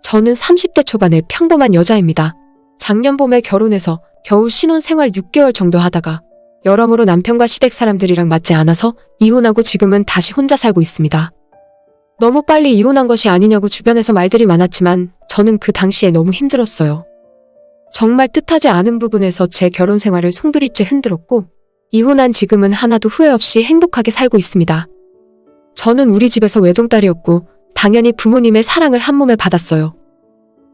저는 30대 초반의 평범한 여자입니다. 작년 봄에 결혼해서 겨우 신혼생활 6개월 정도 하다가 여러모로 남편과 시댁 사람들이랑 맞지 않아서 이혼하고 지금은 다시 혼자 살고 있습니다. 너무 빨리 이혼한 것이 아니냐고 주변에서 말들이 많았지만 저는 그 당시에 너무 힘들었어요. 정말 뜻하지 않은 부분에서 제 결혼 생활을 송두리째 흔들었고 이혼한 지금은 하나도 후회 없이 행복하게 살고 있습니다. 저는 우리 집에서 외동딸이었고 당연히 부모님의 사랑을 한몸에 받았어요.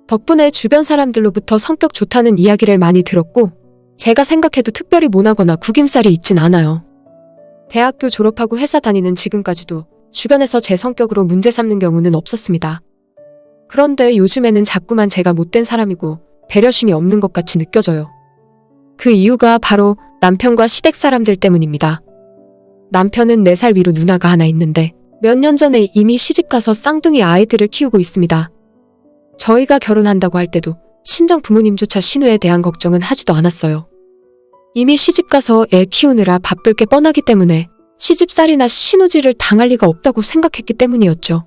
덕분에 주변 사람들로부터 성격 좋다는 이야기를 많이 들었고 제가 생각해도 특별히 모나거나 구김살이 있진 않아요. 대학교 졸업하고 회사 다니는 지금까지도 주변에서 제 성격으로 문제 삼는 경우는 없었습니다. 그런데 요즘에는 자꾸만 제가 못된 사람이고 배려심이 없는 것 같이 느껴져요. 그 이유가 바로 남편과 시댁 사람들 때문입니다. 남편은 4살 위로 누나가 하나 있는데 몇 년 전에 이미 시집가서 쌍둥이 아이들을 키우고 있습니다. 저희가 결혼한다고 할 때도 친정 부모님조차 신우에 대한 걱정은 하지도 않았어요. 이미 시집가서 애 키우느라 바쁠 게 뻔하기 때문에 시집살이나 신우질을 당할 리가 없다고 생각했기 때문이었죠.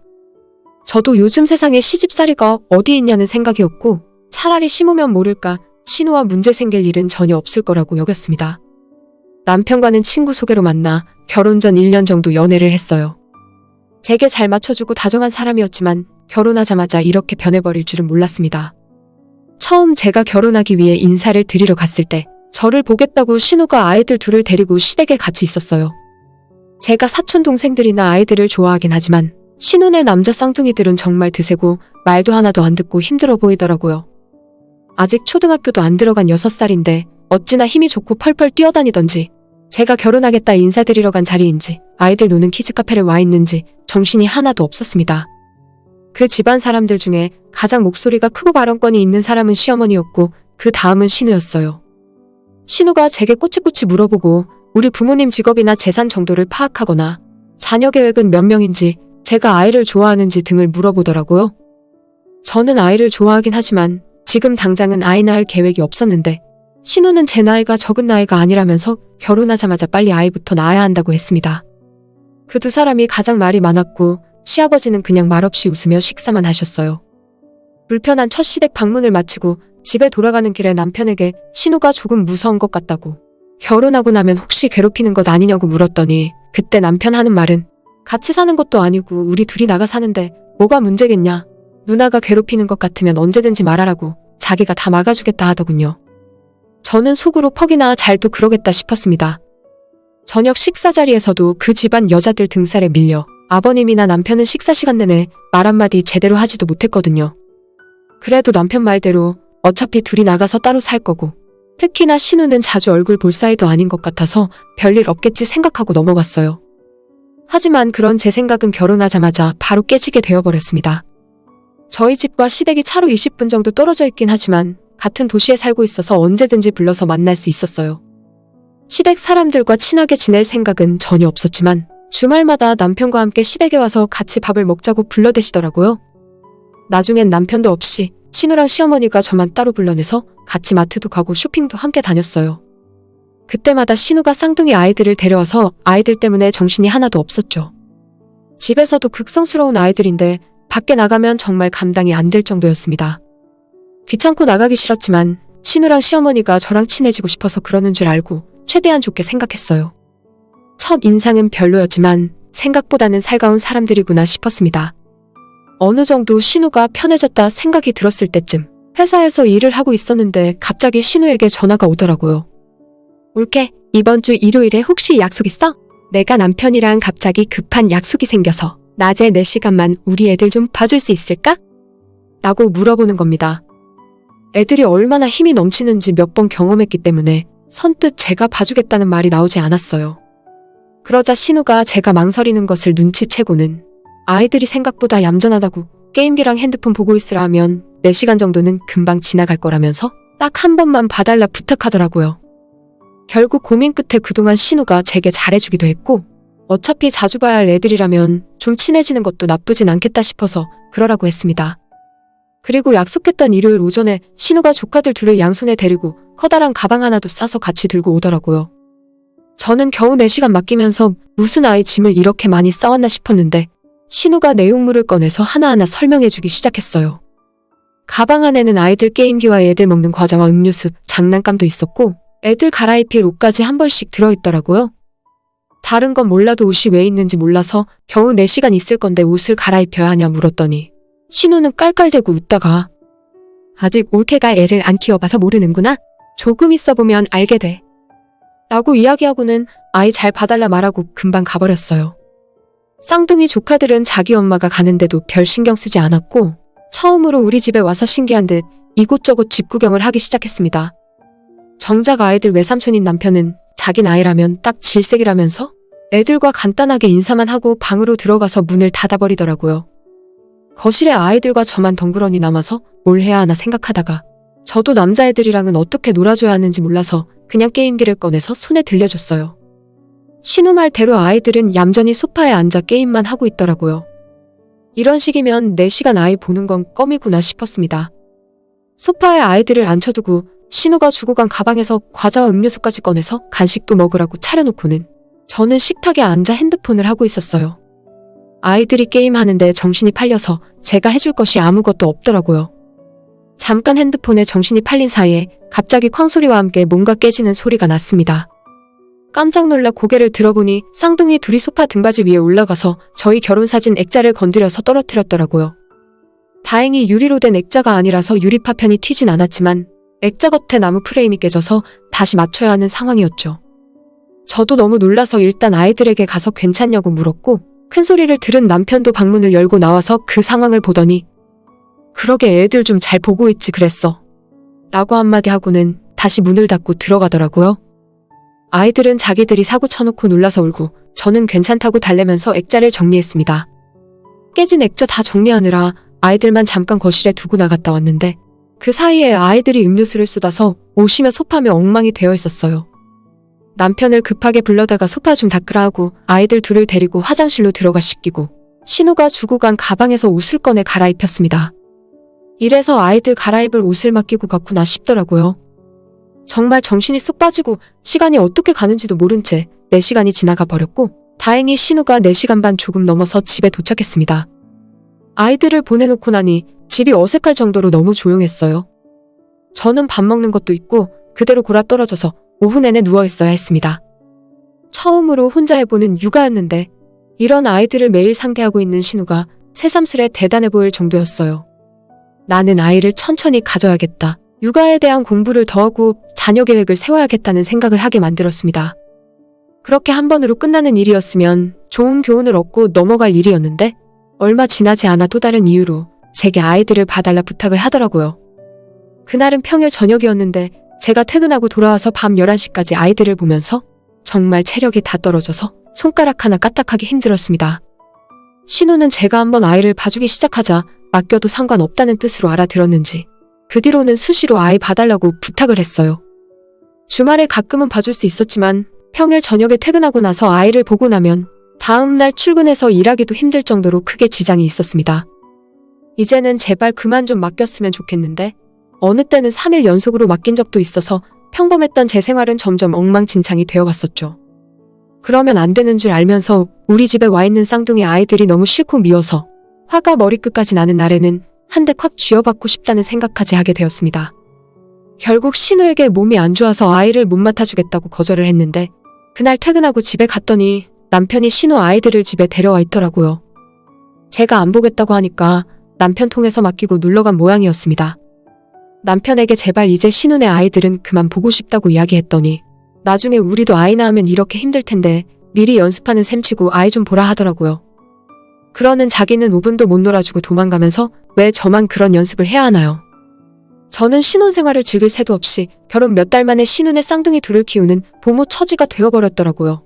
저도 요즘 세상에 시집살이가 어디 있냐는 생각이었고 차라리 심으면 모를까 신우와 문제 생길 일은 전혀 없을 거라고 여겼습니다. 남편과는 친구 소개로 만나 결혼 전 1년 정도 연애를 했어요. 제게 잘 맞춰주고 다정한 사람이었지만 결혼하자마자 이렇게 변해버릴 줄은 몰랐습니다. 처음 제가 결혼하기 위해 인사를 드리러 갔을 때 저를 보겠다고 신우가 아이들 둘을 데리고 시댁에 같이 있었어요. 제가 사촌 동생들이나 아이들을 좋아하긴 하지만 신우네 남자 쌍둥이들은 정말 드세고 말도 하나도 안 듣고 힘들어 보이더라고요. 아직 초등학교도 안 들어간 6살인데 어찌나 힘이 좋고 펄펄 뛰어다니던지 제가 결혼하겠다 인사드리러 간 자리인지 아이들 노는 키즈카페를 와 있는지 정신이 하나도 없었습니다. 그 집안 사람들 중에 가장 목소리가 크고 발언권이 있는 사람은 시어머니였고 그 다음은 신우였어요. 신우가 제게 꼬치꼬치 물어보고 우리 부모님 직업이나 재산 정도를 파악하거나 자녀 계획은 몇 명인지 제가 아이를 좋아하는지 등을 물어보더라고요. 저는 아이를 좋아하긴 하지만 지금 당장은 아이 낳을 계획이 없었는데 신우는 제 나이가 적은 나이가 아니라면서 결혼하자마자 빨리 아이부터 낳아야 한다고 했습니다. 그 두 사람이 가장 말이 많았고 시아버지는 그냥 말없이 웃으며 식사만 하셨어요. 불편한 첫 시댁 방문을 마치고 집에 돌아가는 길에 남편에게 신우가 조금 무서운 것 같다고 결혼하고 나면 혹시 괴롭히는 것 아니냐고 물었더니 그때 남편 하는 말은 같이 사는 것도 아니고 우리 둘이 나가 사는데 뭐가 문제겠냐. 누나가 괴롭히는 것 같으면 언제든지 말하라고 자기가 다 막아주겠다 하더군요. 저는 속으로 퍽이나 잘도 그러겠다 싶었습니다. 저녁 식사 자리에서도 그 집안 여자들 등살에 밀려 아버님이나 남편은 식사 시간 내내 말 한마디 제대로 하지도 못했거든요. 그래도 남편 말대로 어차피 둘이 나가서 따로 살 거고 특히나 신우는 자주 얼굴 볼 사이도 아닌 것 같아서 별일 없겠지 생각하고 넘어갔어요. 하지만 그런 제 생각은 결혼하자마자 바로 깨지게 되어버렸습니다. 저희 집과 시댁이 차로 20분 정도 떨어져 있긴 하지만 같은 도시에 살고 있어서 언제든지 불러서 만날 수 있었어요. 시댁 사람들과 친하게 지낼 생각은 전혀 없었지만 주말마다 남편과 함께 시댁에 와서 같이 밥을 먹자고 불러대시더라고요. 나중엔 남편도 없이 신우랑 시어머니가 저만 따로 불러내서 같이 마트도 가고 쇼핑도 함께 다녔어요. 그때마다 신우가 쌍둥이 아이들을 데려와서 아이들 때문에 정신이 하나도 없었죠. 집에서도 극성스러운 아이들인데 밖에 나가면 정말 감당이 안 될 정도였습니다. 귀찮고 나가기 싫었지만 신우랑 시어머니가 저랑 친해지고 싶어서 그러는 줄 알고 최대한 좋게 생각했어요. 첫 인상은 별로였지만 생각보다는 살가운 사람들이구나 싶었습니다. 어느 정도 신우가 편해졌다 생각이 들었을 때쯤 회사에서 일을 하고 있었는데 갑자기 신우에게 전화가 오더라고요. 올케, 이번 주 일요일에 혹시 약속 있어? 내가 남편이랑 갑자기 급한 약속이 생겨서 낮에 4시간만 우리 애들 좀 봐줄 수 있을까? 라고 물어보는 겁니다. 애들이 얼마나 힘이 넘치는지 몇 번 경험했기 때문에 선뜻 제가 봐주겠다는 말이 나오지 않았어요. 그러자 신우가 제가 망설이는 것을 눈치채고는 아이들이 생각보다 얌전하다고 게임기랑 핸드폰 보고 있으라 하면 4시간 정도는 금방 지나갈 거라면서 딱 한 번만 봐달라 부탁하더라고요. 결국 고민 끝에 그동안 신우가 제게 잘해주기도 했고 어차피 자주 봐야 할 애들이라면 좀 친해지는 것도 나쁘진 않겠다 싶어서 그러라고 했습니다. 그리고 약속했던 일요일 오전에 신우가 조카들 둘을 양손에 데리고 커다란 가방 하나도 싸서 같이 들고 오더라고요. 저는 겨우 4시간 맡기면서 무슨 아이 짐을 이렇게 많이 싸왔나 싶었는데 신우가 내용물을 꺼내서 하나하나 설명해주기 시작했어요. 가방 안에는 아이들 게임기와 애들 먹는 과자와 음료수, 장난감도 있었고 애들 갈아입힐 옷까지 한 벌씩 들어있더라고요. 다른 건 몰라도 옷이 왜 있는지 몰라서 겨우 4시간 있을 건데 옷을 갈아입혀야 하냐 물었더니 신우는 깔깔대고 웃다가 아직 올케가 애를 안 키워봐서 모르는구나. 조금 있어보면 알게 돼. 라고 이야기하고는 아이 잘 봐달라 말하고 금방 가버렸어요. 쌍둥이 조카들은 자기 엄마가 가는데도 별 신경 쓰지 않았고 처음으로 우리 집에 와서 신기한 듯 이곳저곳 집 구경을 하기 시작했습니다. 정작 아이들 외삼촌인 남편은 자긴 아이라면 딱 질색이라면서 애들과 간단하게 인사만 하고 방으로 들어가서 문을 닫아버리더라고요. 거실에 아이들과 저만 덩그러니 남아서 뭘 해야 하나 생각하다가 저도 남자애들이랑은 어떻게 놀아줘야 하는지 몰라서 그냥 게임기를 꺼내서 손에 들려줬어요. 신우 말대로 아이들은 얌전히 소파에 앉아 게임만 하고 있더라고요. 이런 식이면 4시간 아이 보는 건 껌이구나 싶었습니다. 소파에 아이들을 앉혀두고 신우가 주고 간 가방에서 과자와 음료수까지 꺼내서 간식도 먹으라고 차려놓고는 저는 식탁에 앉아 핸드폰을 하고 있었어요. 아이들이 게임하는데 정신이 팔려서 제가 해줄 것이 아무것도 없더라고요. 잠깐 핸드폰에 정신이 팔린 사이에 갑자기 쾅소리와 함께 뭔가 깨지는 소리가 났습니다. 깜짝 놀라 고개를 들어보니 쌍둥이 둘이 소파 등받이 위에 올라가서 저희 결혼사진 액자를 건드려서 떨어뜨렸더라고요. 다행히 유리로 된 액자가 아니라서 유리 파편이 튀진 않았지만 액자 겉에 나무 프레임이 깨져서 다시 맞춰야 하는 상황이었죠. 저도 너무 놀라서 일단 아이들에게 가서 괜찮냐고 물었고 큰 소리를 들은 남편도 방문을 열고 나와서 그 상황을 보더니 그러게 애들 좀 잘 보고 있지 그랬어. 라고 한마디 하고는 다시 문을 닫고 들어가더라고요. 아이들은 자기들이 사고 쳐놓고 놀라서 울고 저는 괜찮다고 달래면서 액자를 정리했습니다. 깨진 액자 다 정리하느라 아이들만 잠깐 거실에 두고 나갔다 왔는데 그 사이에 아이들이 음료수를 쏟아서 옷이며 소파며 엉망이 되어 있었어요. 남편을 급하게 불러다가 소파 좀 닦으라 하고 아이들 둘을 데리고 화장실로 들어가 씻기고 신우가 주고 간 가방에서 옷을 꺼내 갈아입혔습니다. 이래서 아이들 갈아입을 옷을 맡기고 갔구나 싶더라고요. 정말 정신이 쏙 빠지고 시간이 어떻게 가는지도 모른 채 4시간이 지나가 버렸고 다행히 신우가 4시간 반 조금 넘어서 집에 도착했습니다. 아이들을 보내놓고 나니 집이 어색할 정도로 너무 조용했어요. 저는 밥 먹는 것도 있고 그대로 골아떨어져서 오후 내내 누워있어야 했습니다. 처음으로 혼자 해보는 육아였는데 이런 아이들을 매일 상대하고 있는 신우가 새삼스레 대단해 보일 정도였어요. 나는 아이를 천천히 가져야겠다. 육아에 대한 공부를 더 하고 자녀 계획을 세워야겠다는 생각을 하게 만들었습니다. 그렇게 한 번으로 끝나는 일이었으면 좋은 교훈을 얻고 넘어갈 일이었는데 얼마 지나지 않아 또 다른 이유로 제게 아이들을 봐달라 부탁을 하더라고요. 그날은 평일 저녁이었는데 제가 퇴근하고 돌아와서 밤 11시까지 아이들을 보면서 정말 체력이 다 떨어져서 손가락 하나 까딱하기 힘들었습니다. 신우는 제가 한번 아이를 봐주기 시작하자 맡겨도 상관없다는 뜻으로 알아들었는지 그 뒤로는 수시로 아이 봐달라고 부탁을 했어요. 주말에 가끔은 봐줄 수 있었지만 평일 저녁에 퇴근하고 나서 아이를 보고 나면 다음날 출근해서 일하기도 힘들 정도로 크게 지장이 있었습니다. 이제는 제발 그만 좀 맡겼으면 좋겠는데 어느 때는 3일 연속으로 맡긴 적도 있어서 평범했던 제 생활은 점점 엉망진창이 되어갔었죠. 그러면 안 되는 줄 알면서 우리 집에 와 있는 쌍둥이 아이들이 너무 싫고 미워서 화가 머리끝까지 나는 날에는 한 대 콱 쥐어받고 싶다는 생각까지 하게 되었습니다. 결국 신우에게 몸이 안 좋아서 아이를 못 맡아주겠다고 거절을 했는데 그날 퇴근하고 집에 갔더니 남편이 신우 아이들을 집에 데려와 있더라고요. 제가 안 보겠다고 하니까 남편 통해서 맡기고 놀러간 모양이었습니다. 남편에게 제발 이제 신우네 아이들은 그만 보고 싶다고 이야기했더니 나중에 우리도 아이 낳으면 이렇게 힘들 텐데 미리 연습하는 셈치고 아이 좀 보라 하더라고요. 그러는 자기는 5분도 못 놀아주고 도망가면서 왜 저만 그런 연습을 해야 하나요? 저는 신혼생활을 즐길 새도 없이 결혼 몇 달 만에 신우네 쌍둥이 둘을 키우는 보모 처지가 되어버렸더라고요.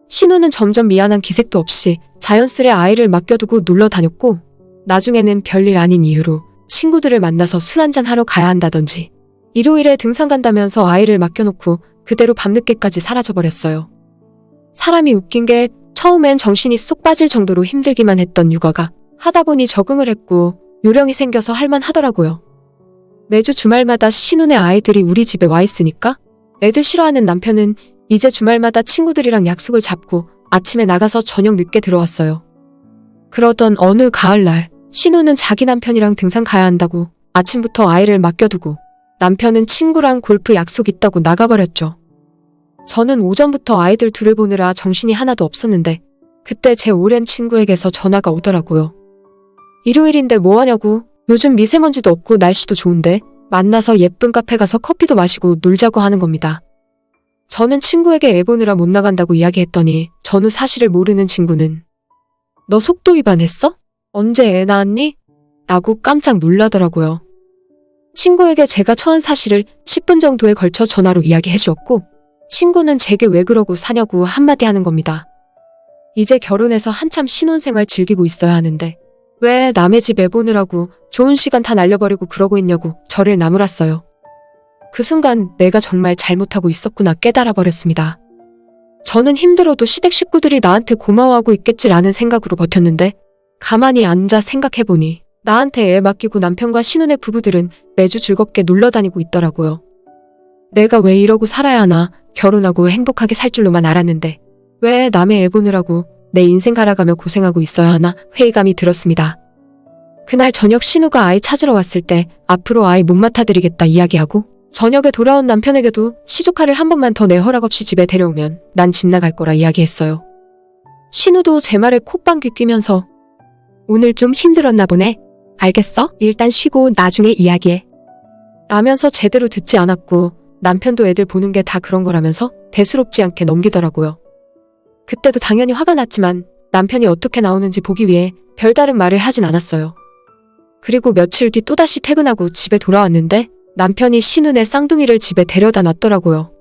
신우는 점점 미안한 기색도 없이 자연스레 아이를 맡겨두고 놀러 다녔고 나중에는 별일 아닌 이유로 친구들을 만나서 술 한잔 하러 가야 한다던지 일요일에 등산 간다면서 아이를 맡겨놓고 그대로 밤늦게까지 사라져버렸어요. 사람이 웃긴 게 처음엔 정신이 쏙 빠질 정도로 힘들기만 했던 육아가 하다 보니 적응을 했고 요령이 생겨서 할만하더라고요. 매주 주말마다 신우네 아이들이 우리 집에 와 있으니까 애들 싫어하는 남편은 이제 주말마다 친구들이랑 약속을 잡고 아침에 나가서 저녁 늦게 들어왔어요. 그러던 어느 가을날 신우는 자기 남편이랑 등산 가야 한다고 아침부터 아이를 맡겨두고 남편은 친구랑 골프 약속 있다고 나가버렸죠. 저는 오전부터 아이들 둘을 보느라 정신이 하나도 없었는데 그때 제 오랜 친구에게서 전화가 오더라고요. 일요일인데 뭐 하냐고. 요즘 미세먼지도 없고 날씨도 좋은데 만나서 예쁜 카페 가서 커피도 마시고 놀자고 하는 겁니다. 저는 친구에게 애 보느라 못 나간다고 이야기했더니 전후 사실을 모르는 친구는 너 속도 위반했어? 언제 애 낳았니? 라고 깜짝 놀라더라고요. 친구에게 제가 처한 사실을 10분 정도에 걸쳐 전화로 이야기해 주었고 친구는 제게 왜 그러고 사냐고 한마디 하는 겁니다. 이제 결혼해서 한참 신혼생활 즐기고 있어야 하는데 왜 남의 집 애 보느라고 좋은 시간 다 날려버리고 그러고 있냐고 저를 나무랐어요. 그 순간 내가 정말 잘못하고 있었구나 깨달아 버렸습니다. 저는 힘들어도 시댁 식구들이 나한테 고마워하고 있겠지라는 생각으로 버텼는데 가만히 앉아 생각해보니 나한테 애 맡기고 남편과 신혼의 부부들은 매주 즐겁게 놀러 다니고 있더라고요. 내가 왜 이러고 살아야 하나, 결혼하고 행복하게 살 줄로만 알았는데 왜 남의 애 보느라고 내 인생 갈아가며 고생하고 있어야 하나 회의감이 들었습니다. 그날 저녁 신우가 아이 찾으러 왔을 때 앞으로 아이 못맡아드리겠다 이야기하고 저녁에 돌아온 남편에게도 시조카를 한 번만 더 내 허락 없이 집에 데려오면 난 집 나갈 거라 이야기했어요. 신우도 제 말에 콧방귀 뀌면서 오늘 좀 힘들었나 보네. 알겠어? 일단 쉬고 나중에 이야기해. 라면서 제대로 듣지 않았고 남편도 애들 보는 게 다 그런 거라면서 대수롭지 않게 넘기더라고요. 그때도 당연히 화가 났지만 남편이 어떻게 나오는지 보기 위해 별다른 말을 하진 않았어요. 그리고 며칠 뒤 또다시 퇴근하고 집에 돌아왔는데 남편이 신우네 쌍둥이를 집에 데려다 놨더라고요.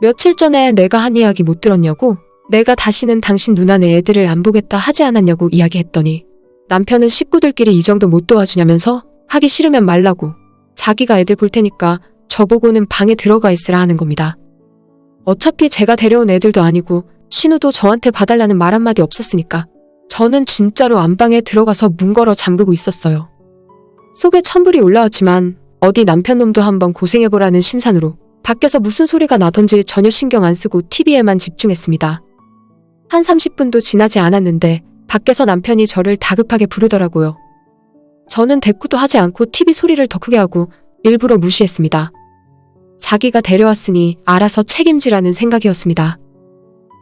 며칠 전에 내가 한 이야기 못 들었냐고 내가 다시는 당신 누나네 애들을 안 보겠다 하지 않았냐고 이야기했더니 남편은 식구들끼리 이 정도 못 도와주냐면서 하기 싫으면 말라고 자기가 애들 볼 테니까 저보고는 방에 들어가 있으라 하는 겁니다. 어차피 제가 데려온 애들도 아니고 신우도 저한테 봐달라는 말 한마디 없었으니까 저는 진짜로 안방에 들어가서 문 걸어 잠그고 있었어요. 속에 천불이 올라왔지만 어디 남편 놈도 한번 고생해보라는 심산으로 밖에서 무슨 소리가 나던지 전혀 신경 안 쓰고 TV에만 집중했습니다. 한 30분도 지나지 않았는데 밖에서 남편이 저를 다급하게 부르더라고요. 저는 대꾸도 하지 않고 TV 소리를 더 크게 하고 일부러 무시했습니다. 자기가 데려왔으니 알아서 책임지라는 생각이었습니다.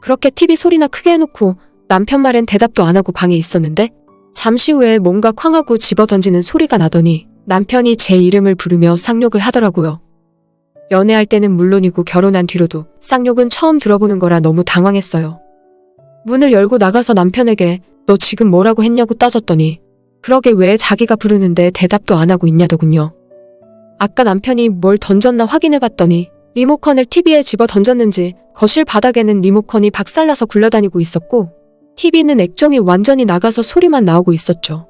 그렇게 TV 소리나 크게 해놓고 남편 말엔 대답도 안 하고 방에 있었는데 잠시 후에 뭔가 쾅하고 집어던지는 소리가 나더니 남편이 제 이름을 부르며 쌍욕을 하더라고요. 연애할 때는 물론이고 결혼한 뒤로도 쌍욕은 처음 들어보는 거라 너무 당황했어요. 문을 열고 나가서 남편에게 너 지금 뭐라고 했냐고 따졌더니 그러게 왜 자기가 부르는데 대답도 안 하고 있냐더군요. 아까 남편이 뭘 던졌나 확인해봤더니 리모컨을 TV에 집어 던졌는지 거실 바닥에는 리모컨이 박살나서 굴러다니고 있었고 TV는 액정이 완전히 나가서 소리만 나오고 있었죠.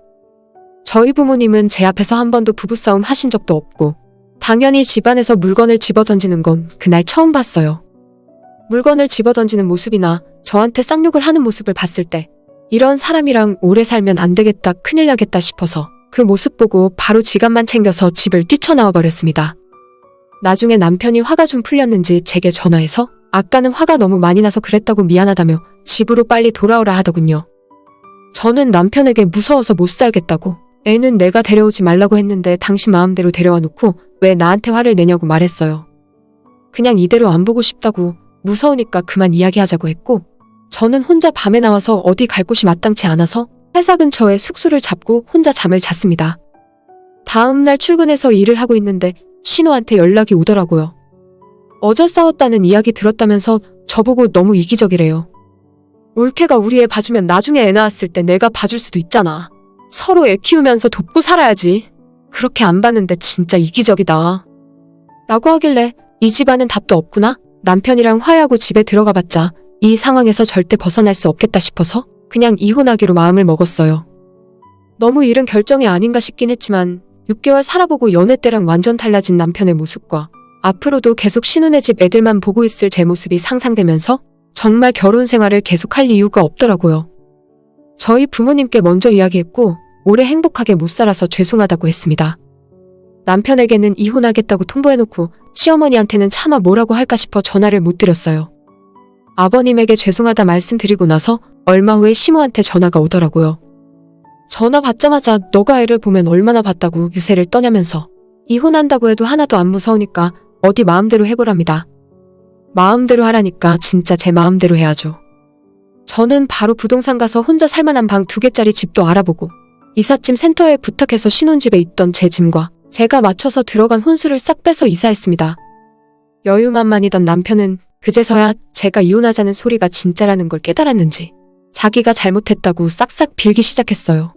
저희 부모님은 제 앞에서 한 번도 부부싸움 하신 적도 없고 당연히 집안에서 물건을 집어던지는 건 그날 처음 봤어요. 물건을 집어던지는 모습이나 저한테 쌍욕을 하는 모습을 봤을 때 이런 사람이랑 오래 살면 안 되겠다, 큰일 나겠다 싶어서 그 모습 보고 바로 지갑만 챙겨서 집을 뛰쳐나와 버렸습니다. 나중에 남편이 화가 좀 풀렸는지 제게 전화해서 아까는 화가 너무 많이 나서 그랬다고 미안하다며 집으로 빨리 돌아오라 하더군요. 저는 남편에게 무서워서 못 살겠다고 애는 내가 데려오지 말라고 했는데 당신 마음대로 데려와 놓고 왜 나한테 화를 내냐고 말했어요. 그냥 이대로 안 보고 싶다고 무서우니까 그만 이야기하자고 했고 저는 혼자 밤에 나와서 어디 갈 곳이 마땅치 않아서 회사 근처에 숙소를 잡고 혼자 잠을 잤습니다. 다음날 출근해서 일을 하고 있는데 신우한테 연락이 오더라고요. 어제 싸웠다는 이야기 들었다면서 저보고 너무 이기적이래요. 올케가 우리 애 봐주면 나중에 애 낳았을 때 내가 봐줄 수도 있잖아. 서로 애 키우면서 돕고 살아야지. 그렇게 안 봤는데 진짜 이기적이다. 라고 하길래 이 집안은 답도 없구나. 남편이랑 화해하고 집에 들어가 봤자 이 상황에서 절대 벗어날 수 없겠다 싶어서 그냥 이혼하기로 마음을 먹었어요. 너무 이른 결정이 아닌가 싶긴 했지만 6개월 살아보고 연애 때랑 완전 달라진 남편의 모습과 앞으로도 계속 신우네 집 애들만 보고 있을 제 모습이 상상되면서 정말 결혼 생활을 계속할 이유가 없더라고요. 저희 부모님께 먼저 이야기했고 오래 행복하게 못 살아서 죄송하다고 했습니다. 남편에게는 이혼하겠다고 통보해놓고 시어머니한테는 차마 뭐라고 할까 싶어 전화를 못 드렸어요. 아버님에게 죄송하다 말씀드리고 나서 얼마 후에 시모한테 전화가 오더라고요. 전화 받자마자 너가 애를 보면 얼마나 봤다고 유세를 떠냐면서 이혼한다고 해도 하나도 안 무서우니까 어디 마음대로 해보랍니다. 마음대로 하라니까 진짜 제 마음대로 해야죠. 저는 바로 부동산 가서 혼자 살만한 방 2개짜리 집도 알아보고 이삿짐 센터에 부탁해서 신혼집에 있던 제 짐과 제가 맞춰서 들어간 혼수를 싹 빼서 이사했습니다. 여유만만이던 남편은 그제서야 제가 이혼하자는 소리가 진짜라는 걸 깨달았는지 자기가 잘못했다고 싹싹 빌기 시작했어요.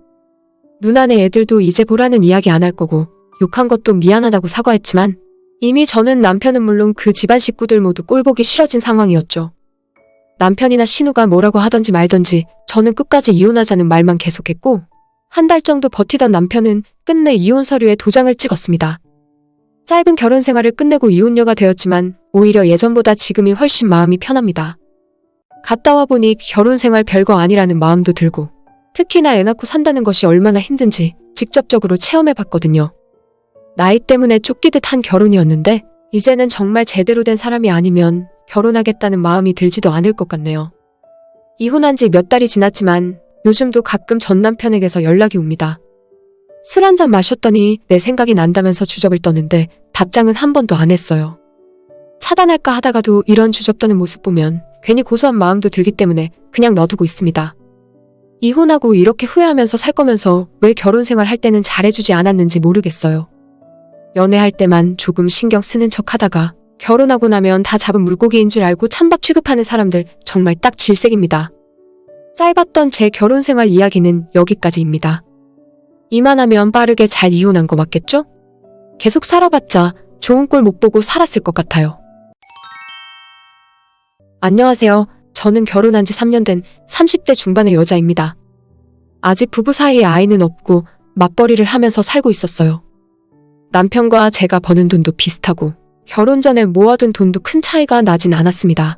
누나네 애들도 이제 보라는 이야기 안 할 거고 욕한 것도 미안하다고 사과했지만 이미 저는 남편은 물론 그 집안 식구들 모두 꼴보기 싫어진 상황이었죠. 남편이나 신우가 뭐라고 하던지 말던지 저는 끝까지 이혼하자는 말만 계속했고 한 달 정도 버티던 남편은 끝내 이혼 서류에 도장을 찍었습니다. 짧은 결혼 생활을 끝내고 이혼녀가 되었지만 오히려 예전보다 지금이 훨씬 마음이 편합니다. 갔다 와 보니 결혼 생활 별거 아니라는 마음도 들고 특히나 애 낳고 산다는 것이 얼마나 힘든지 직접적으로 체험해 봤거든요. 나이 때문에 쫓기듯 한 결혼이었는데 이제는 정말 제대로 된 사람이 아니면 결혼하겠다는 마음이 들지도 않을 것 같네요. 이혼한 지 몇 달이 지났지만 요즘도 가끔 전 남편에게서 연락이 옵니다. 술 한잔 마셨더니 내 생각이 난다면서 주접을 떠는데 답장은 한 번도 안 했어요. 차단할까 하다가도 이런 주접 떠는 모습 보면 괜히 고소한 마음도 들기 때문에 그냥 놔두고 있습니다. 이혼하고 이렇게 후회하면서 살 거면서 왜 결혼 생활 할 때는 잘해주지 않았는지 모르겠어요. 연애할 때만 조금 신경 쓰는 척 하다가 결혼하고 나면 다 잡은 물고기인 줄 알고 찬밥 취급하는 사람들 정말 딱 질색입니다. 짧았던 제 결혼 생활 이야기는 여기까지입니다. 이만하면 빠르게 잘 이혼한 거 맞겠죠? 계속 살아봤자 좋은 꼴 못 보고 살았을 것 같아요. 안녕하세요. 저는 결혼한 지 3년 된 30대 중반의 여자입니다. 아직 부부 사이에 아이는 없고 맞벌이를 하면서 살고 있었어요. 남편과 제가 버는 돈도 비슷하고 결혼 전에 모아둔 돈도 큰 차이가 나진 않았습니다.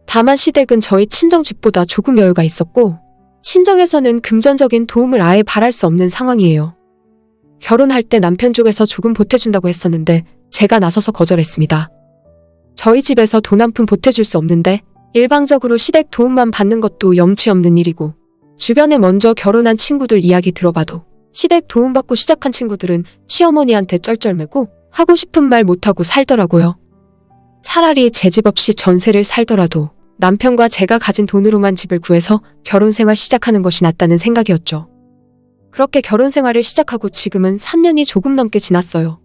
다만 시댁은 저희 친정 집보다 조금 여유가 있었고 친정에서는 금전적인 도움을 아예 바랄 수 없는 상황이에요. 결혼할 때 남편 쪽에서 조금 보태준다고 했었는데 제가 나서서 거절했습니다. 저희 집에서 돈 한 푼 보태줄 수 없는데 일방적으로 시댁 도움만 받는 것도 염치 없는 일이고 주변에 먼저 결혼한 친구들 이야기 들어봐도 시댁 도움받고 시작한 친구들은 시어머니한테 쩔쩔매고 하고 싶은 말 못하고 살더라고요. 차라리 제 집 없이 전세를 살더라도 남편과 제가 가진 돈으로만 집을 구해서 결혼 생활 시작하는 것이 낫다는 생각이었죠. 그렇게 결혼 생활을 시작하고 지금은 3년이 조금 넘게 지났어요.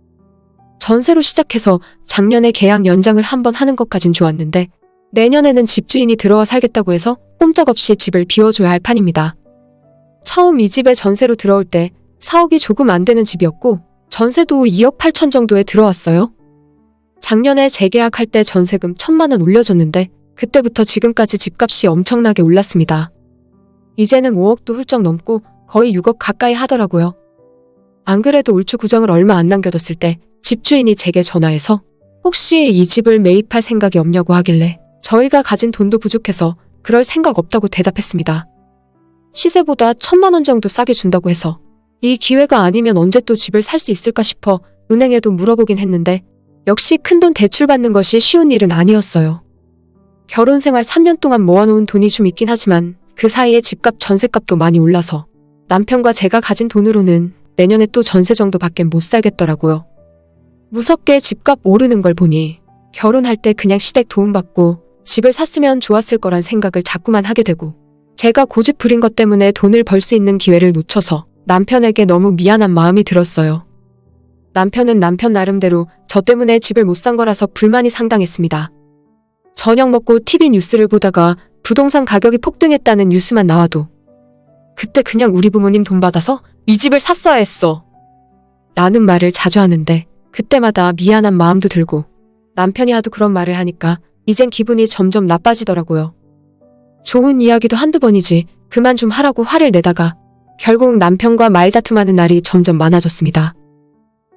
전세로 시작해서 작년에 계약 연장을 한번 하는 것까진 좋았는데 내년에는 집주인이 들어와 살겠다고 해서 꼼짝없이 집을 비워줘야 할 판입니다. 처음 이 집에 전세로 들어올 때 4억이 조금 안 되는 집이었고 전세도 2억 8천 정도에 들어왔어요. 작년에 재계약할 때 전세금 1,000만 원 올려줬는데 그때부터 지금까지 집값이 엄청나게 올랐습니다. 이제는 5억도 훌쩍 넘고 거의 6억 가까이 하더라고요. 안 그래도 올 초 구정을 얼마 안 남겨뒀을 때 집주인이 제게 전화해서 혹시 이 집을 매입할 생각이 없냐고 하길래 저희가 가진 돈도 부족해서 그럴 생각 없다고 대답했습니다. 시세보다 1,000만 원 정도 싸게 준다고 해서 이 기회가 아니면 언제 또 집을 살 수 있을까 싶어 은행에도 물어보긴 했는데 역시 큰돈 대출받는 것이 쉬운 일은 아니었어요. 결혼 생활 3년 동안 모아놓은 돈이 좀 있긴 하지만 그 사이에 집값 전세값도 많이 올라서 남편과 제가 가진 돈으로는 내년에 또 전세 정도밖에 못 살겠더라고요. 무섭게 집값 오르는 걸 보니 결혼할 때 그냥 시댁 도움받고 집을 샀으면 좋았을 거란 생각을 자꾸만 하게 되고 제가 고집 부린 것 때문에 돈을 벌 수 있는 기회를 놓쳐서 남편에게 너무 미안한 마음이 들었어요. 남편은 남편 나름대로 저 때문에 집을 못 산 거라서 불만이 상당했습니다. 저녁 먹고 TV 뉴스를 보다가 부동산 가격이 폭등했다는 뉴스만 나와도 그때 그냥 우리 부모님 돈 받아서 이 집을 샀어야 했어 라는 말을 자주 하는데 그때마다 미안한 마음도 들고 남편이 하도 그런 말을 하니까 이젠 기분이 점점 나빠지더라고요. 좋은 이야기도 한두 번이지 그만 좀 하라고 화를 내다가 결국 남편과 말다툼하는 날이 점점 많아졌습니다.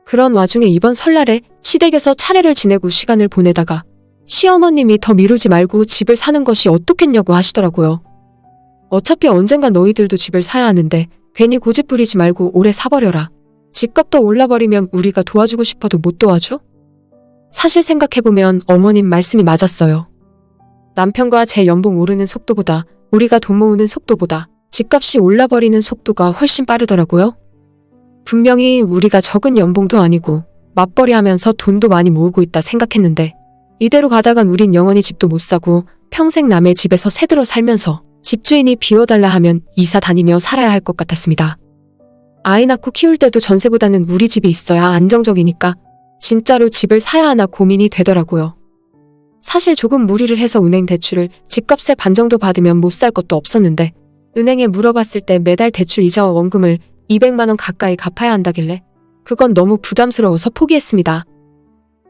그런 와중에 이번 설날에 시댁에서 차례를 지내고 시간을 보내다가 시어머님이 더 미루지 말고 집을 사는 것이 어떻겠냐고 하시더라고요. 어차피 언젠가 너희들도 집을 사야 하는데 괜히 고집 부리지 말고 오래 사버려라. 집값 더 올라버리면 우리가 도와주고 싶어도 못 도와줘? 사실 생각해보면 어머님 말씀이 맞았어요. 남편과 제 연봉 오르는 속도보다 우리가 돈 모으는 속도보다 집값이 올라버리는 속도가 훨씬 빠르더라고요. 분명히 우리가 적은 연봉도 아니고 맞벌이 하면서 돈도 많이 모으고 있다 생각했는데 이대로 가다간 우린 영원히 집도 못 사고 평생 남의 집에서 새들어 살면서 집주인이 비워달라 하면 이사 다니며 살아야 할 것 같았습니다. 아이 낳고 키울 때도 전세보다는 우리 집이 있어야 안정적이니까 진짜로 집을 사야 하나 고민이 되더라고요. 사실 조금 무리를 해서 은행 대출을 집값의 반 정도 받으면 못 살 것도 없었는데 은행에 물어봤을 때 매달 대출 이자와 원금을 200만 원 가까이 갚아야 한다길래 그건 너무 부담스러워서 포기했습니다.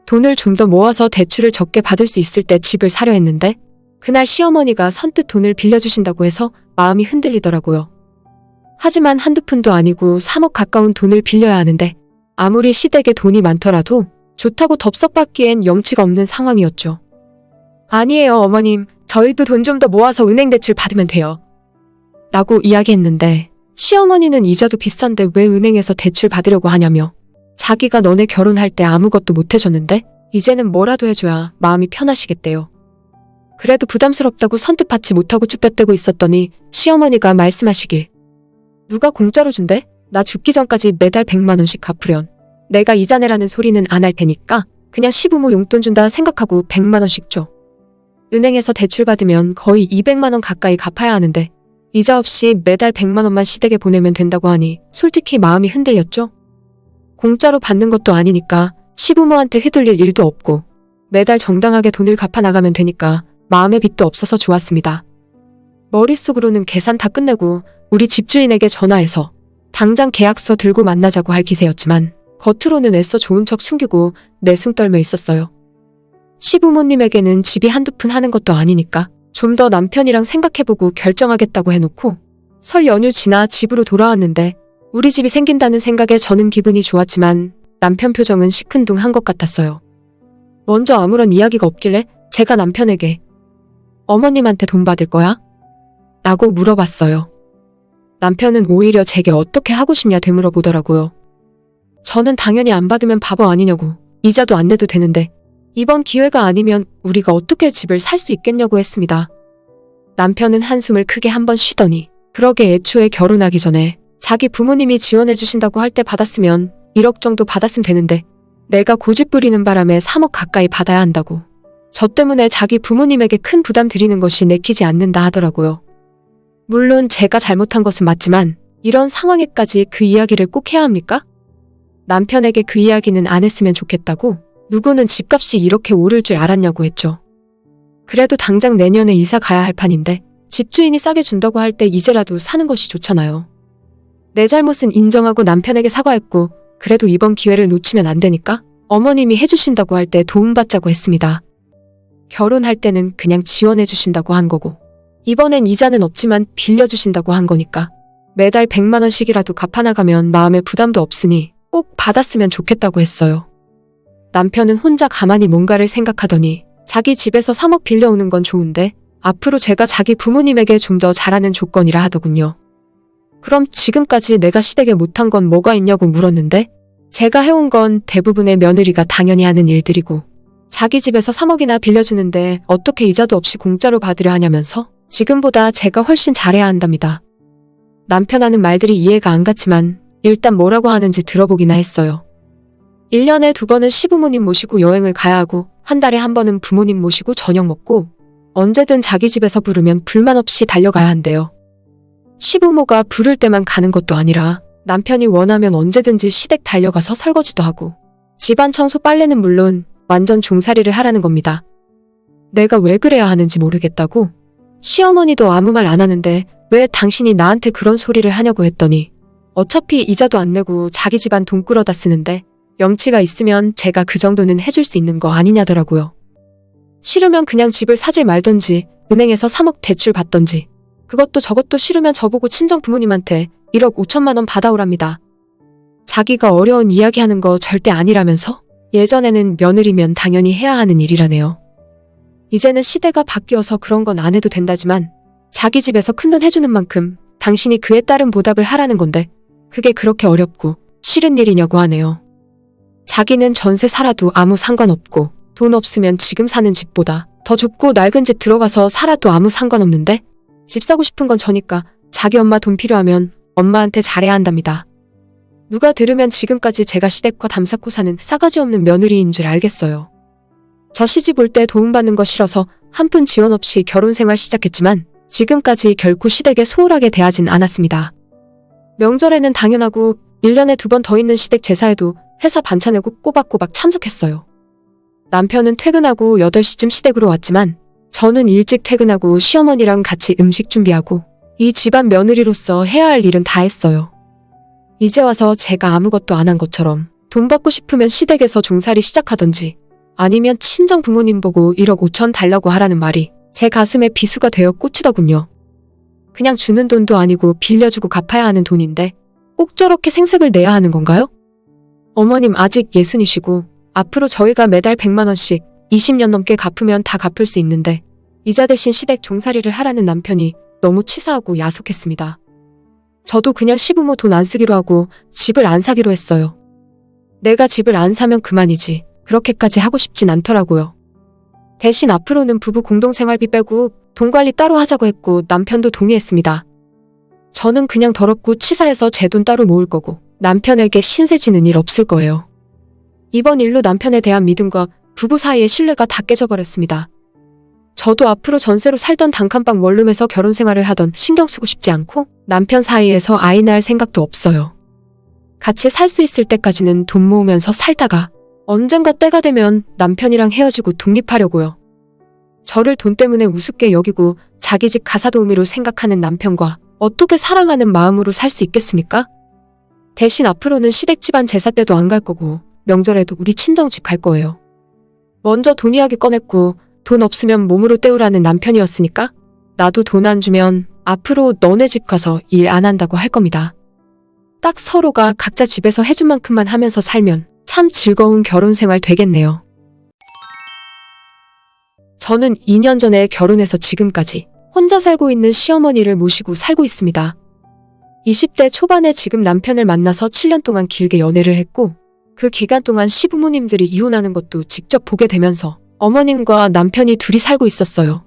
돈을 좀 더 모아서 대출을 적게 받을 수 있을 때 집을 사려 했는데 그날 시어머니가 선뜻 돈을 빌려주신다고 해서 마음이 흔들리더라고요. 하지만 한두 푼도 아니고 3억 가까운 돈을 빌려야 하는데 아무리 시댁에 돈이 많더라도 좋다고 덥석 받기엔 염치가 없는 상황이었죠. 아니에요, 어머님. 저희도 돈 좀 더 모아서 은행 대출 받으면 돼요. 라고 이야기했는데 시어머니는 이자도 비싼데 왜 은행에서 대출 받으려고 하냐며 자기가 너네 결혼할 때 아무것도 못 해줬는데 이제는 뭐라도 해줘야 마음이 편하시겠대요. 그래도 부담스럽다고 선뜻 받지 못하고 쭈뼛대고 있었더니 시어머니가 말씀하시길 누가 공짜로 준대? 나 죽기 전까지 매달 100만 원씩 갚으련. 내가 이자 내라는 소리는 안 할 테니까 그냥 시부모 용돈 준다 생각하고 100만 원씩 줘. 은행에서 대출 받으면 거의 200만 원 가까이 갚아야 하는데 이자 없이 매달 100만 원만 시댁에 보내면 된다고 하니 솔직히 마음이 흔들렸죠. 공짜로 받는 것도 아니니까 시부모한테 휘둘릴 일도 없고 매달 정당하게 돈을 갚아 나가면 되니까 마음의 빚도 없어서 좋았습니다. 머릿속으로는 계산 다 끝내고 우리 집주인에게 전화해서 당장 계약서 들고 만나자고 할 기세였지만 겉으로는 애써 좋은 척 숨기고 내숭 떨며 있었어요. 시부모님에게는 집이 한두 푼 하는 것도 아니니까 좀 더 남편이랑 생각해보고 결정하겠다고 해놓고 설 연휴 지나 집으로 돌아왔는데 우리 집이 생긴다는 생각에 저는 기분이 좋았지만 남편 표정은 시큰둥한 것 같았어요. 먼저 아무런 이야기가 없길래 제가 남편에게 어머님한테 돈 받을 거야? 라고 물어봤어요. 남편은 오히려 제게 어떻게 하고 싶냐 되물어보더라고요. 저는 당연히 안 받으면 바보 아니냐고 이자도 안 내도 되는데 이번 기회가 아니면 우리가 어떻게 집을 살 수 있겠냐고 했습니다. 남편은 한숨을 크게 한번 쉬더니 그러게 애초에 결혼하기 전에 자기 부모님이 지원해 주신다고 할 때 받았으면 1억 정도 받았으면 되는데 내가 고집 부리는 바람에 3억 가까이 받아야 한다고. 저 때문에 자기 부모님에게 큰 부담 드리는 것이 내키지 않는다 하더라고요. 물론 제가 잘못한 것은 맞지만 이런 상황에까지 그 이야기를 꼭 해야 합니까? 남편에게 그 이야기는 안 했으면 좋겠다고 누구는 집값이 이렇게 오를 줄 알았냐고 했죠. 그래도 당장 내년에 이사 가야 할 판인데 집주인이 싸게 준다고 할 때 이제라도 사는 것이 좋잖아요. 내 잘못은 인정하고 남편에게 사과했고 그래도 이번 기회를 놓치면 안 되니까 어머님이 해주신다고 할 때 도움받자고 했습니다. 결혼할 때는 그냥 지원해 주신다고 한 거고 이번엔 이자는 없지만 빌려주신다고 한 거니까 매달 100만 원씩이라도 갚아나가면 마음에 부담도 없으니 꼭 받았으면 좋겠다고 했어요. 남편은 혼자 가만히 뭔가를 생각하더니 자기 집에서 3억 빌려오는 건 좋은데 앞으로 제가 자기 부모님에게 좀 더 잘하는 조건이라 하더군요. 그럼 지금까지 내가 시댁에 못한 건 뭐가 있냐고 물었는데 제가 해온 건 대부분의 며느리가 당연히 하는 일들이고 자기 집에서 3억이나 빌려주는데 어떻게 이자도 없이 공짜로 받으려 하냐면서 지금보다 제가 훨씬 잘해야 한답니다. 남편 하는 말들이 이해가 안 갔지만 일단 뭐라고 하는지 들어보기나 했어요. 1년에 2번은 시부모님 모시고 여행을 가야 하고 한 달에 한 번은 부모님 모시고 저녁 먹고 언제든 자기 집에서 부르면 불만 없이 달려가야 한대요. 시부모가 부를 때만 가는 것도 아니라 남편이 원하면 언제든지 시댁 달려가서 설거지도 하고 집안 청소 빨래는 물론 완전 종살이를 하라는 겁니다. 내가 왜 그래야 하는지 모르겠다고 시어머니도 아무 말 안 하는데 왜 당신이 나한테 그런 소리를 하냐고 했더니 어차피 이자도 안 내고 자기 집안 돈 끌어다 쓰는데 염치가 있으면 제가 그 정도는 해줄 수 있는 거 아니냐더라고요. 싫으면 그냥 집을 사질 말던지 은행에서 3억 대출 받던지 그것도 저것도 싫으면 저보고 친정 부모님한테 1억 5천만 원 받아오랍니다. 자기가 어려운 이야기하는 거 절대 아니라면서 예전에는 며느리면 당연히 해야 하는 일이라네요. 이제는 시대가 바뀌어서 그런 건 안 해도 된다지만 자기 집에서 큰돈 해주는 만큼 당신이 그에 따른 보답을 하라는 건데 그게 그렇게 어렵고 싫은 일이냐고 하네요. 자기는 전세 살아도 아무 상관없고 돈 없으면 지금 사는 집보다 더 좁고 낡은 집 들어가서 살아도 아무 상관없는데 집 사고 싶은 건 저니까 자기 엄마 돈 필요하면 엄마한테 잘해야 한답니다. 누가 들으면 지금까지 제가 시댁과 담쌓고 사는 싸가지 없는 며느리인 줄 알겠어요. 저 시집 올 때 도움받는 거 싫어서 한 푼 지원 없이 결혼 생활 시작했지만 지금까지 결코 시댁에 소홀하게 대하진 않았습니다. 명절에는 당연하고 1년에 2번 더 있는 시댁 제사에도 회사 반찬내고 꼬박꼬박 참석했어요. 남편은 퇴근하고 8시쯤 시댁으로 왔지만 저는 일찍 퇴근하고 시어머니랑 같이 음식 준비하고 이 집안 며느리로서 해야 할 일은 다 했어요. 이제 와서 제가 아무것도 안 한 것처럼 돈 받고 싶으면 시댁에서 종살이 시작하던지 아니면 친정 부모님 보고 1억 5천 달라고 하라는 말이 제 가슴에 비수가 되어 꽂히더군요. 그냥 주는 돈도 아니고 빌려주고 갚아야 하는 돈인데 꼭 저렇게 생색을 내야 하는 건가요? 어머님 아직 60이시고 앞으로 저희가 매달 100만 원씩 20년 넘게 갚으면 다 갚을 수 있는데 이자 대신 시댁 종살이를 하라는 남편이 너무 치사하고 야속했습니다. 저도 그냥 시부모 돈 안 쓰기로 하고 집을 안 사기로 했어요. 내가 집을 안 사면 그만이지 그렇게까지 하고 싶진 않더라고요. 대신 앞으로는 부부 공동생활비 빼고 돈 관리 따로 하자고 했고 남편도 동의했습니다. 저는 그냥 더럽고 치사해서 제 돈 따로 모을 거고 남편에게 신세 지는 일 없을 거예요. 이번 일로 남편에 대한 믿음과 부부 사이의 신뢰가 다 깨져버렸습니다. 저도 앞으로 전세로 살던 단칸방 원룸에서 결혼 생활을 하던 신경 쓰고 싶지 않고 남편 사이에서 아이 낳을 생각도 없어요. 같이 살 수 있을 때까지는 돈 모으면서 살다가 언젠가 때가 되면 남편이랑 헤어지고 독립하려고요. 저를 돈 때문에 우습게 여기고 자기 집 가사도우미로 생각하는 남편과 어떻게 사랑하는 마음으로 살 수 있겠습니까? 대신 앞으로는 시댁 집안 제사 때도 안 갈 거고 명절에도 우리 친정집 갈 거예요. 먼저 돈 이야기 꺼냈고 돈 없으면 몸으로 때우라는 남편이었으니까 나도 돈 안 주면 앞으로 너네 집 가서 일 안 한다고 할 겁니다. 딱 서로가 각자 집에서 해준 만큼만 하면서 살면 참 즐거운 결혼 생활 되겠네요. 저는 2년 전에 결혼해서 지금까지 혼자 살고 있는 시어머니를 모시고 살고 있습니다. 20대 초반에 지금 남편을 만나서 7년 동안 길게 연애를 했고 그 기간 동안 시부모님들이 이혼하는 것도 직접 보게 되면서 어머님과 남편이 둘이 살고 있었어요.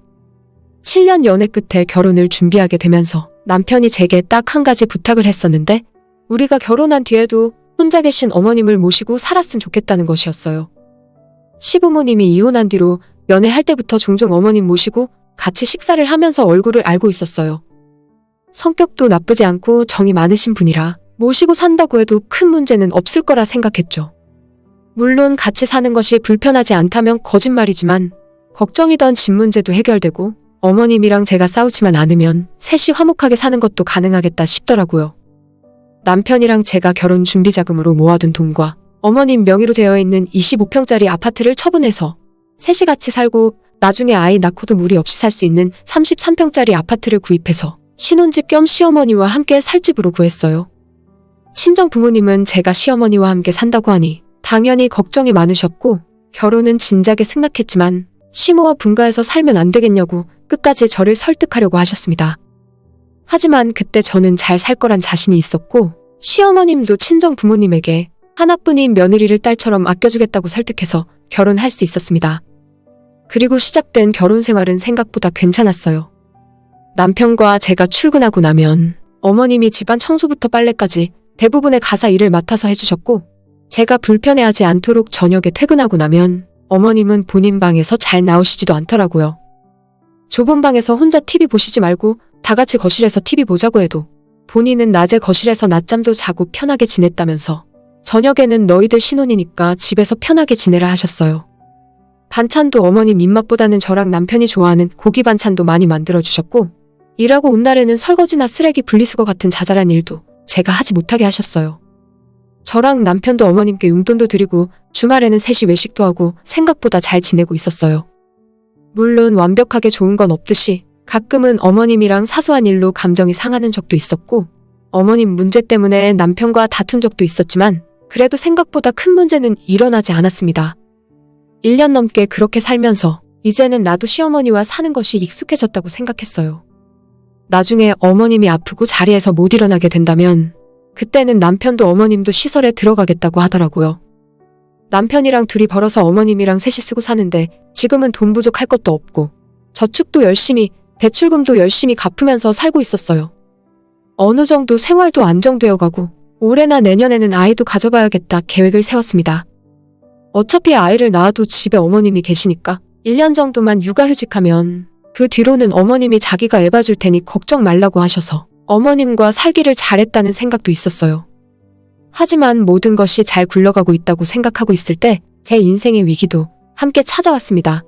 7년 연애 끝에 결혼을 준비하게 되면서 남편이 제게 딱 한 가지 부탁을 했었는데 우리가 결혼한 뒤에도 혼자 계신 어머님을 모시고 살았으면 좋겠다는 것이었어요. 시부모님이 이혼한 뒤로 연애할 때부터 종종 어머님 모시고 같이 식사를 하면서 얼굴을 알고 있었어요. 성격도 나쁘지 않고 정이 많으신 분이라 모시고 산다고 해도 큰 문제는 없을 거라 생각했죠. 물론 같이 사는 것이 불편하지 않다면 거짓말이지만 걱정이던 집 문제도 해결되고 어머님이랑 제가 싸우지만 않으면 셋이 화목하게 사는 것도 가능하겠다 싶더라고요. 남편이랑 제가 결혼 준비 자금으로 모아둔 돈과 어머님 명의로 되어 있는 25평짜리 아파트를 처분해서 셋이 같이 살고 나중에 아이 낳고도 무리 없이 살 수 있는 33평짜리 아파트를 구입해서 신혼집 겸 시어머니와 함께 살 집으로 구했어요. 친정 부모님은 제가 시어머니와 함께 산다고 하니 당연히 걱정이 많으셨고 결혼은 진작에 승낙했지만 시모와 분가해서 살면 안 되겠냐고 끝까지 저를 설득하려고 하셨습니다. 하지만 그때 저는 잘 살 거란 자신이 있었고 시어머님도 친정 부모님에게 하나뿐인 며느리를 딸처럼 아껴주겠다고 설득해서 결혼할 수 있었습니다. 그리고 시작된 결혼 생활은 생각보다 괜찮았어요. 남편과 제가 출근하고 나면 어머님이 집안 청소부터 빨래까지 대부분의 가사 일을 맡아서 해주셨고 제가 불편해하지 않도록 저녁에 퇴근하고 나면 어머님은 본인 방에서 잘 나오시지도 않더라고요. 좁은 방에서 혼자 TV 보시지 말고 다 같이 거실에서 TV 보자고 해도 본인은 낮에 거실에서 낮잠도 자고 편하게 지냈다면서 저녁에는 너희들 신혼이니까 집에서 편하게 지내라 하셨어요. 반찬도 어머님 입맛보다는 저랑 남편이 좋아하는 고기 반찬도 많이 만들어주셨고 일하고 온 날에는 설거지나 쓰레기 분리수거 같은 자잘한 일도 제가 하지 못하게 하셨어요. 저랑 남편도 어머님께 용돈도 드리고 주말에는 셋이 외식도 하고 생각보다 잘 지내고 있었어요. 물론 완벽하게 좋은 건 없듯이 가끔은 어머님이랑 사소한 일로 감정이 상하는 적도 있었고 어머님 문제 때문에 남편과 다툰 적도 있었지만 그래도 생각보다 큰 문제는 일어나지 않았습니다. 1년 넘게 그렇게 살면서 이제는 나도 시어머니와 사는 것이 익숙해졌다고 생각했어요. 나중에 어머님이 아프고 자리에서 못 일어나게 된다면 그때는 남편도 어머님도 시설에 들어가겠다고 하더라고요. 남편이랑 둘이 벌어서 어머님이랑 셋이 쓰고 사는데 지금은 돈 부족할 것도 없고 저축도 열심히 대출금도 열심히 갚으면서 살고 있었어요. 어느 정도 생활도 안정되어 가고 올해나 내년에는 아이도 가져봐야겠다 계획을 세웠습니다. 어차피 아이를 낳아도 집에 어머님이 계시니까 1년 정도만 육아휴직하면 그 뒤로는 어머님이 자기가 애 봐줄 테니 걱정 말라고 하셔서 어머님과 살기를 잘했다는 생각도 있었어요. 하지만 모든 것이 잘 굴러가고 있다고 생각하고 있을 때 제 인생의 위기도 함께 찾아왔습니다.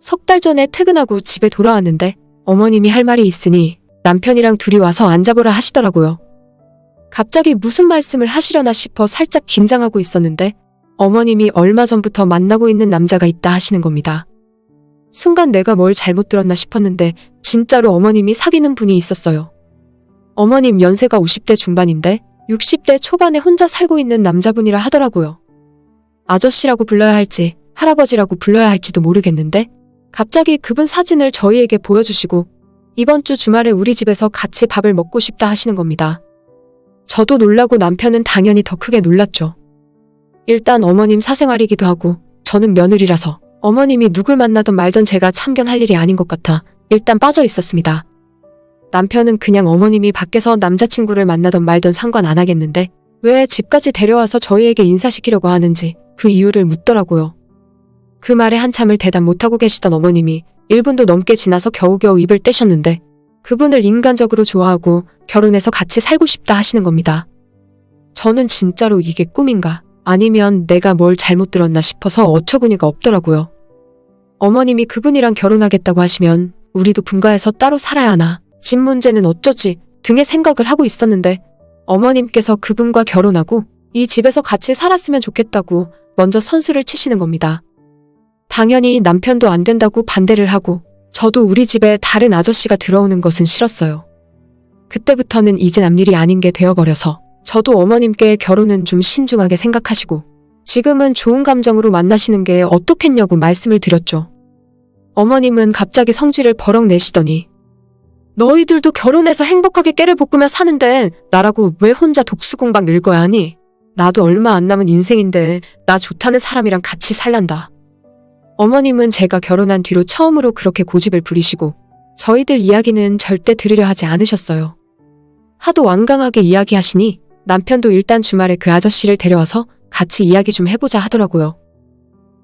석 달 전에 퇴근하고 집에 돌아왔는데 어머님이 할 말이 있으니 남편이랑 둘이 와서 앉아보라 하시더라고요. 갑자기 무슨 말씀을 하시려나 싶어 살짝 긴장하고 있었는데 어머님이 얼마 전부터 만나고 있는 남자가 있다 하시는 겁니다. 순간 내가 뭘 잘못 들었나 싶었는데 진짜로 어머님이 사귀는 분이 있었어요. 어머님 연세가 50대 중반인데 60대 초반에 혼자 살고 있는 남자분이라 하더라고요. 아저씨라고 불러야 할지 할아버지라고 불러야 할지도 모르겠는데 갑자기 그분 사진을 저희에게 보여주시고 이번 주 주말에 우리 집에서 같이 밥을 먹고 싶다 하시는 겁니다. 저도 놀라고 남편은 당연히 더 크게 놀랐죠. 일단 어머님 사생활이기도 하고 저는 며느리라서 어머님이 누굴 만나든 말든 제가 참견할 일이 아닌 것 같아 일단 빠져 있었습니다. 남편은 그냥 어머님이 밖에서 남자친구를 만나든 말든 상관 안 하겠는데 왜 집까지 데려와서 저희에게 인사시키려고 하는지 그 이유를 묻더라고요. 그 말에 한참을 대답 못하고 계시던 어머님이 1분도 넘게 지나서 겨우겨우 입을 떼셨는데 그분을 인간적으로 좋아하고 결혼해서 같이 살고 싶다 하시는 겁니다. 저는 진짜로 이게 꿈인가 아니면 내가 뭘 잘못 들었나 싶어서 어처구니가 없더라고요. 어머님이 그분이랑 결혼하겠다고 하시면 우리도 분가해서 따로 살아야 하나 집 문제는 어쩌지 등의 생각을 하고 있었는데 어머님께서 그분과 결혼하고 이 집에서 같이 살았으면 좋겠다고 먼저 선수를 치시는 겁니다. 당연히 남편도 안 된다고 반대를 하고 저도 우리 집에 다른 아저씨가 들어오는 것은 싫었어요. 그때부터는 이제 남일이 아닌 게 되어버려서 저도 어머님께 결혼은 좀 신중하게 생각하시고 지금은 좋은 감정으로 만나시는 게 어떻겠냐고 말씀을 드렸죠. 어머님은 갑자기 성질을 버럭 내시더니 너희들도 결혼해서 행복하게 깨를 볶으며 사는데 나라고 왜 혼자 독수공방 늙어야 하니? 나도 얼마 안 남은 인생인데 나 좋다는 사람이랑 같이 살란다. 어머님은 제가 결혼한 뒤로 처음으로 그렇게 고집을 부리시고 저희들 이야기는 절대 들으려 하지 않으셨어요. 하도 완강하게 이야기하시니 남편도 일단 주말에 그 아저씨를 데려와서 같이 이야기 좀 해보자 하더라고요.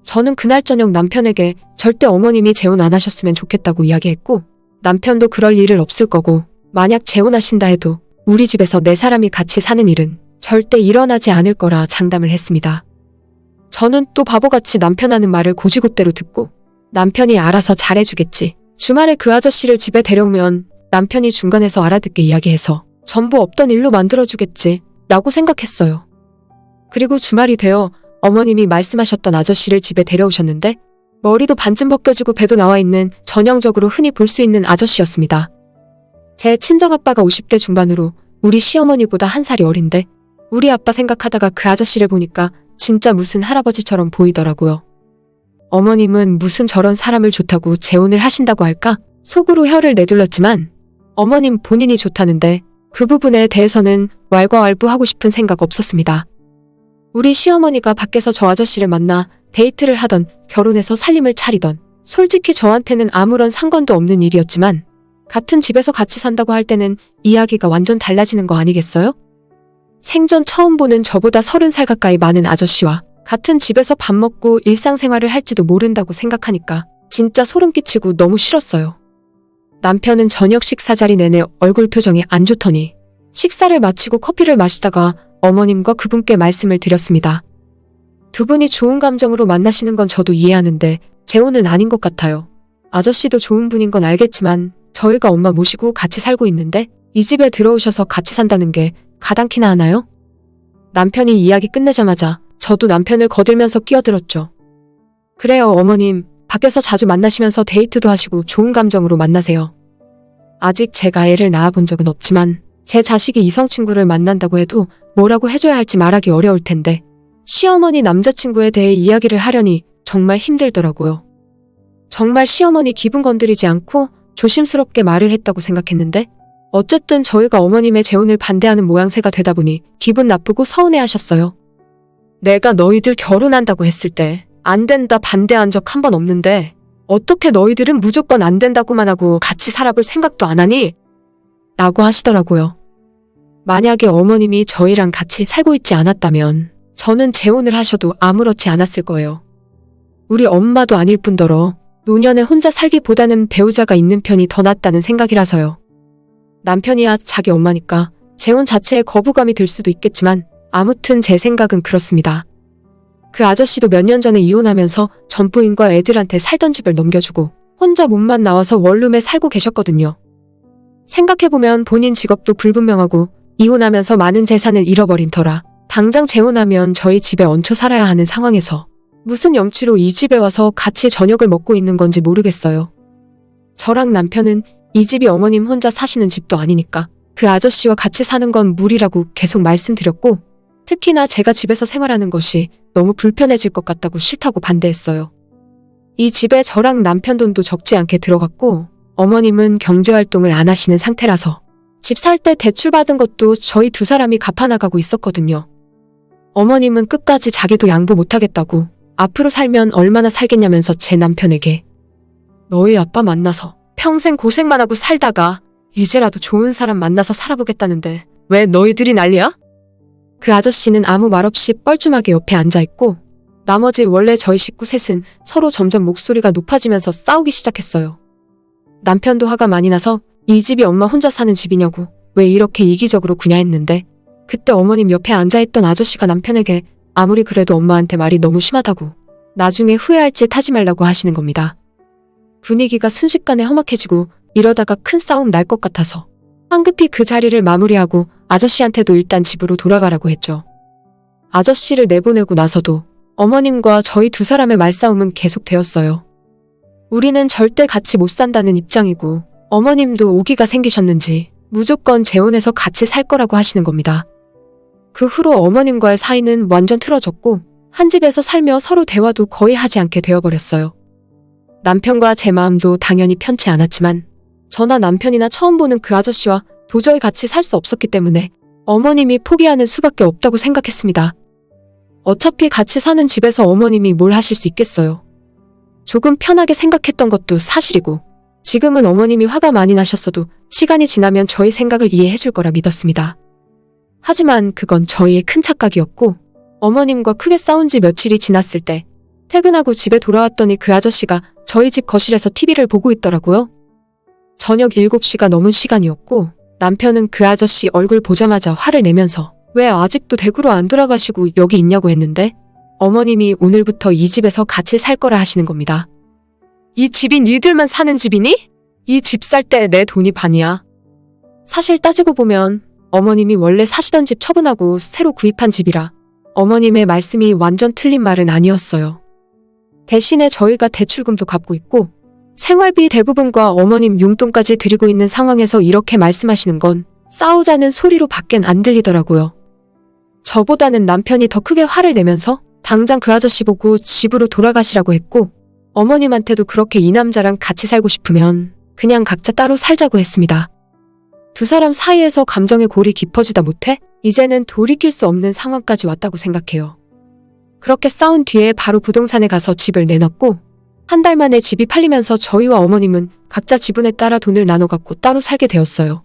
저는 그날 저녁 남편에게 절대 어머님이 재혼 안 하셨으면 좋겠다고 이야기했고 남편도 그럴 일은 없을 거고 만약 재혼하신다 해도 우리 집에서 네 사람이 같이 사는 일은 절대 일어나지 않을 거라 장담을 했습니다. 저는 또 바보같이 남편 하는 말을 고지고대로 듣고 남편이 알아서 잘해주겠지. 주말에 그 아저씨를 집에 데려오면 남편이 중간에서 알아듣게 이야기해서 전부 없던 일로 만들어주겠지 라고 생각했어요. 그리고 주말이 되어 어머님이 말씀하셨던 아저씨를 집에 데려오셨는데 머리도 반쯤 벗겨지고 배도 나와 있는 전형적으로 흔히 볼 수 있는 아저씨였습니다. 제 친정아빠가 50대 중반으로 우리 시어머니보다 한 살이 어린데 우리 아빠 생각하다가 그 아저씨를 보니까 진짜 무슨 할아버지처럼 보이더라고요. 어머님은 무슨 저런 사람을 좋다고 재혼을 하신다고 할까? 속으로 혀를 내둘렀지만 어머님 본인이 좋다는데 그 부분에 대해서는 왈가왈부하고 싶은 생각 없었습니다. 우리 시어머니가 밖에서 저 아저씨를 만나 데이트를 하던 결혼해서 살림을 차리던 솔직히 저한테는 아무런 상관도 없는 일이었지만 같은 집에서 같이 산다고 할 때는 이야기가 완전 달라지는 거 아니겠어요? 생전 처음 보는 저보다 30살 가까이 많은 아저씨와 같은 집에서 밥 먹고 일상생활을 할지도 모른다고 생각하니까 진짜 소름 끼치고 너무 싫었어요. 남편은 저녁 식사 자리 내내 얼굴 표정이 안 좋더니 식사를 마치고 커피를 마시다가 어머님과 그분께 말씀을 드렸습니다. 두 분이 좋은 감정으로 만나시는 건 저도 이해하는데 재혼은 아닌 것 같아요. 아저씨도 좋은 분인 건 알겠지만 저희가 엄마 모시고 같이 살고 있는데 이 집에 들어오셔서 같이 산다는 게 가당키나 하나요? 남편이 이야기 끝내자마자 저도 남편을 거들면서 끼어들었죠. 그래요 어머님, 밖에서 자주 만나시면서 데이트도 하시고 좋은 감정으로 만나세요. 아직 제가 애를 낳아본 적은 없지만 제 자식이 이성 친구를 만난다고 해도 뭐라고 해줘야 할지 말하기 어려울 텐데 시어머니 남자친구에 대해 이야기를 하려니 정말 힘들더라고요. 정말 시어머니 기분 건드리지 않고 조심스럽게 말을 했다고 생각했는데 어쨌든 저희가 어머님의 재혼을 반대하는 모양새가 되다 보니 기분 나쁘고 서운해하셨어요. 내가 너희들 결혼한다고 했을 때 안 된다 반대한 적 한 번 없는데 어떻게 너희들은 무조건 안 된다고만 하고 같이 살아볼 생각도 안 하니? 라고 하시더라고요. 만약에 어머님이 저희랑 같이 살고 있지 않았다면 저는 재혼을 하셔도 아무렇지 않았을 거예요. 우리 엄마도 아닐 뿐더러 노년에 혼자 살기보다는 배우자가 있는 편이 더 낫다는 생각이라서요. 남편이야 자기 엄마니까 재혼 자체에 거부감이 들 수도 있겠지만 아무튼 제 생각은 그렇습니다. 그 아저씨도 몇 년 전에 이혼하면서 전 부인과 애들한테 살던 집을 넘겨주고 혼자 몸만 나와서 원룸에 살고 계셨거든요. 생각해보면 본인 직업도 불분명하고 이혼하면서 많은 재산을 잃어버린 터라 당장 재혼하면 저희 집에 얹혀 살아야 하는 상황에서 무슨 염치로 이 집에 와서 같이 저녁을 먹고 있는 건지 모르겠어요. 저랑 남편은 이 집이 어머님 혼자 사시는 집도 아니니까 그 아저씨와 같이 사는 건 무리라고 계속 말씀드렸고, 특히나 제가 집에서 생활하는 것이 너무 불편해질 것 같다고 싫다고 반대했어요. 이 집에 저랑 남편 돈도 적지 않게 들어갔고 어머님은 경제활동을 안 하시는 상태라서 집 살 때 대출 받은 것도 저희 두 사람이 갚아나가고 있었거든요. 어머님은 끝까지 자기도 양보 못하겠다고 앞으로 살면 얼마나 살겠냐면서 제 남편에게 너희 아빠 만나서 평생 고생만 하고 살다가 이제라도 좋은 사람 만나서 살아보겠다는데 왜 너희들이 난리야? 그 아저씨는 아무 말 없이 뻘쭘하게 옆에 앉아있고 나머지 원래 저희 식구 셋은 서로 점점 목소리가 높아지면서 싸우기 시작했어요. 남편도 화가 많이 나서 이 집이 엄마 혼자 사는 집이냐고 왜 이렇게 이기적으로 구냐 했는데 그때 어머님 옆에 앉아있던 아저씨가 남편에게 아무리 그래도 엄마한테 말이 너무 심하다고 나중에 후회할 짓 하지 말라고 하시는 겁니다. 분위기가 순식간에 험악해지고 이러다가 큰 싸움 날 것 같아서 황급히 그 자리를 마무리하고 아저씨한테도 일단 집으로 돌아가라고 했죠. 아저씨를 내보내고 나서도 어머님과 저희 두 사람의 말싸움은 계속되었어요. 우리는 절대 같이 못 산다는 입장이고 어머님도 오기가 생기셨는지 무조건 재혼해서 같이 살 거라고 하시는 겁니다. 그 후로 어머님과의 사이는 완전 틀어졌고 한 집에서 살며 서로 대화도 거의 하지 않게 되어버렸어요. 남편과 제 마음도 당연히 편치 않았지만 저나 남편이나 처음 보는 그 아저씨와 도저히 같이 살 수 없었기 때문에 어머님이 포기하는 수밖에 없다고 생각했습니다. 어차피 같이 사는 집에서 어머님이 뭘 하실 수 있겠어요. 조금 편하게 생각했던 것도 사실이고 지금은 어머님이 화가 많이 나셨어도 시간이 지나면 저희 생각을 이해해 줄 거라 믿었습니다. 하지만 그건 저희의 큰 착각이었고 어머님과 크게 싸운 지 며칠이 지났을 때 퇴근하고 집에 돌아왔더니 그 아저씨가 저희 집 거실에서 TV를 보고 있더라고요. 저녁 7시가 넘은 시간이었고 남편은 그 아저씨 얼굴 보자마자 화를 내면서 왜 아직도 댁으로 안 돌아가시고 여기 있냐고 했는데 어머님이 오늘부터 이 집에서 같이 살 거라 하시는 겁니다. 이 집이 니들만 사는 집이니? 이 집 살 때 내 돈이 반이야. 사실 따지고 보면 어머님이 원래 사시던 집 처분하고 새로 구입한 집이라 어머님의 말씀이 완전 틀린 말은 아니었어요. 대신에 저희가 대출금도 갚고 있고 생활비 대부분과 어머님 용돈까지 드리고 있는 상황에서 이렇게 말씀하시는 건 싸우자는 소리로 밖엔 안 들리더라고요. 저보다는 남편이 더 크게 화를 내면서 당장 그 아저씨 보고 집으로 돌아가시라고 했고 어머님한테도 그렇게 이 남자랑 같이 살고 싶으면 그냥 각자 따로 살자고 했습니다. 두 사람 사이에서 감정의 골이 깊어지다 못해 이제는 돌이킬 수 없는 상황까지 왔다고 생각해요. 그렇게 싸운 뒤에 바로 부동산에 가서 집을 내놨고 한 달 만에 집이 팔리면서 저희와 어머님은 각자 지분에 따라 돈을 나눠 갖고 따로 살게 되었어요.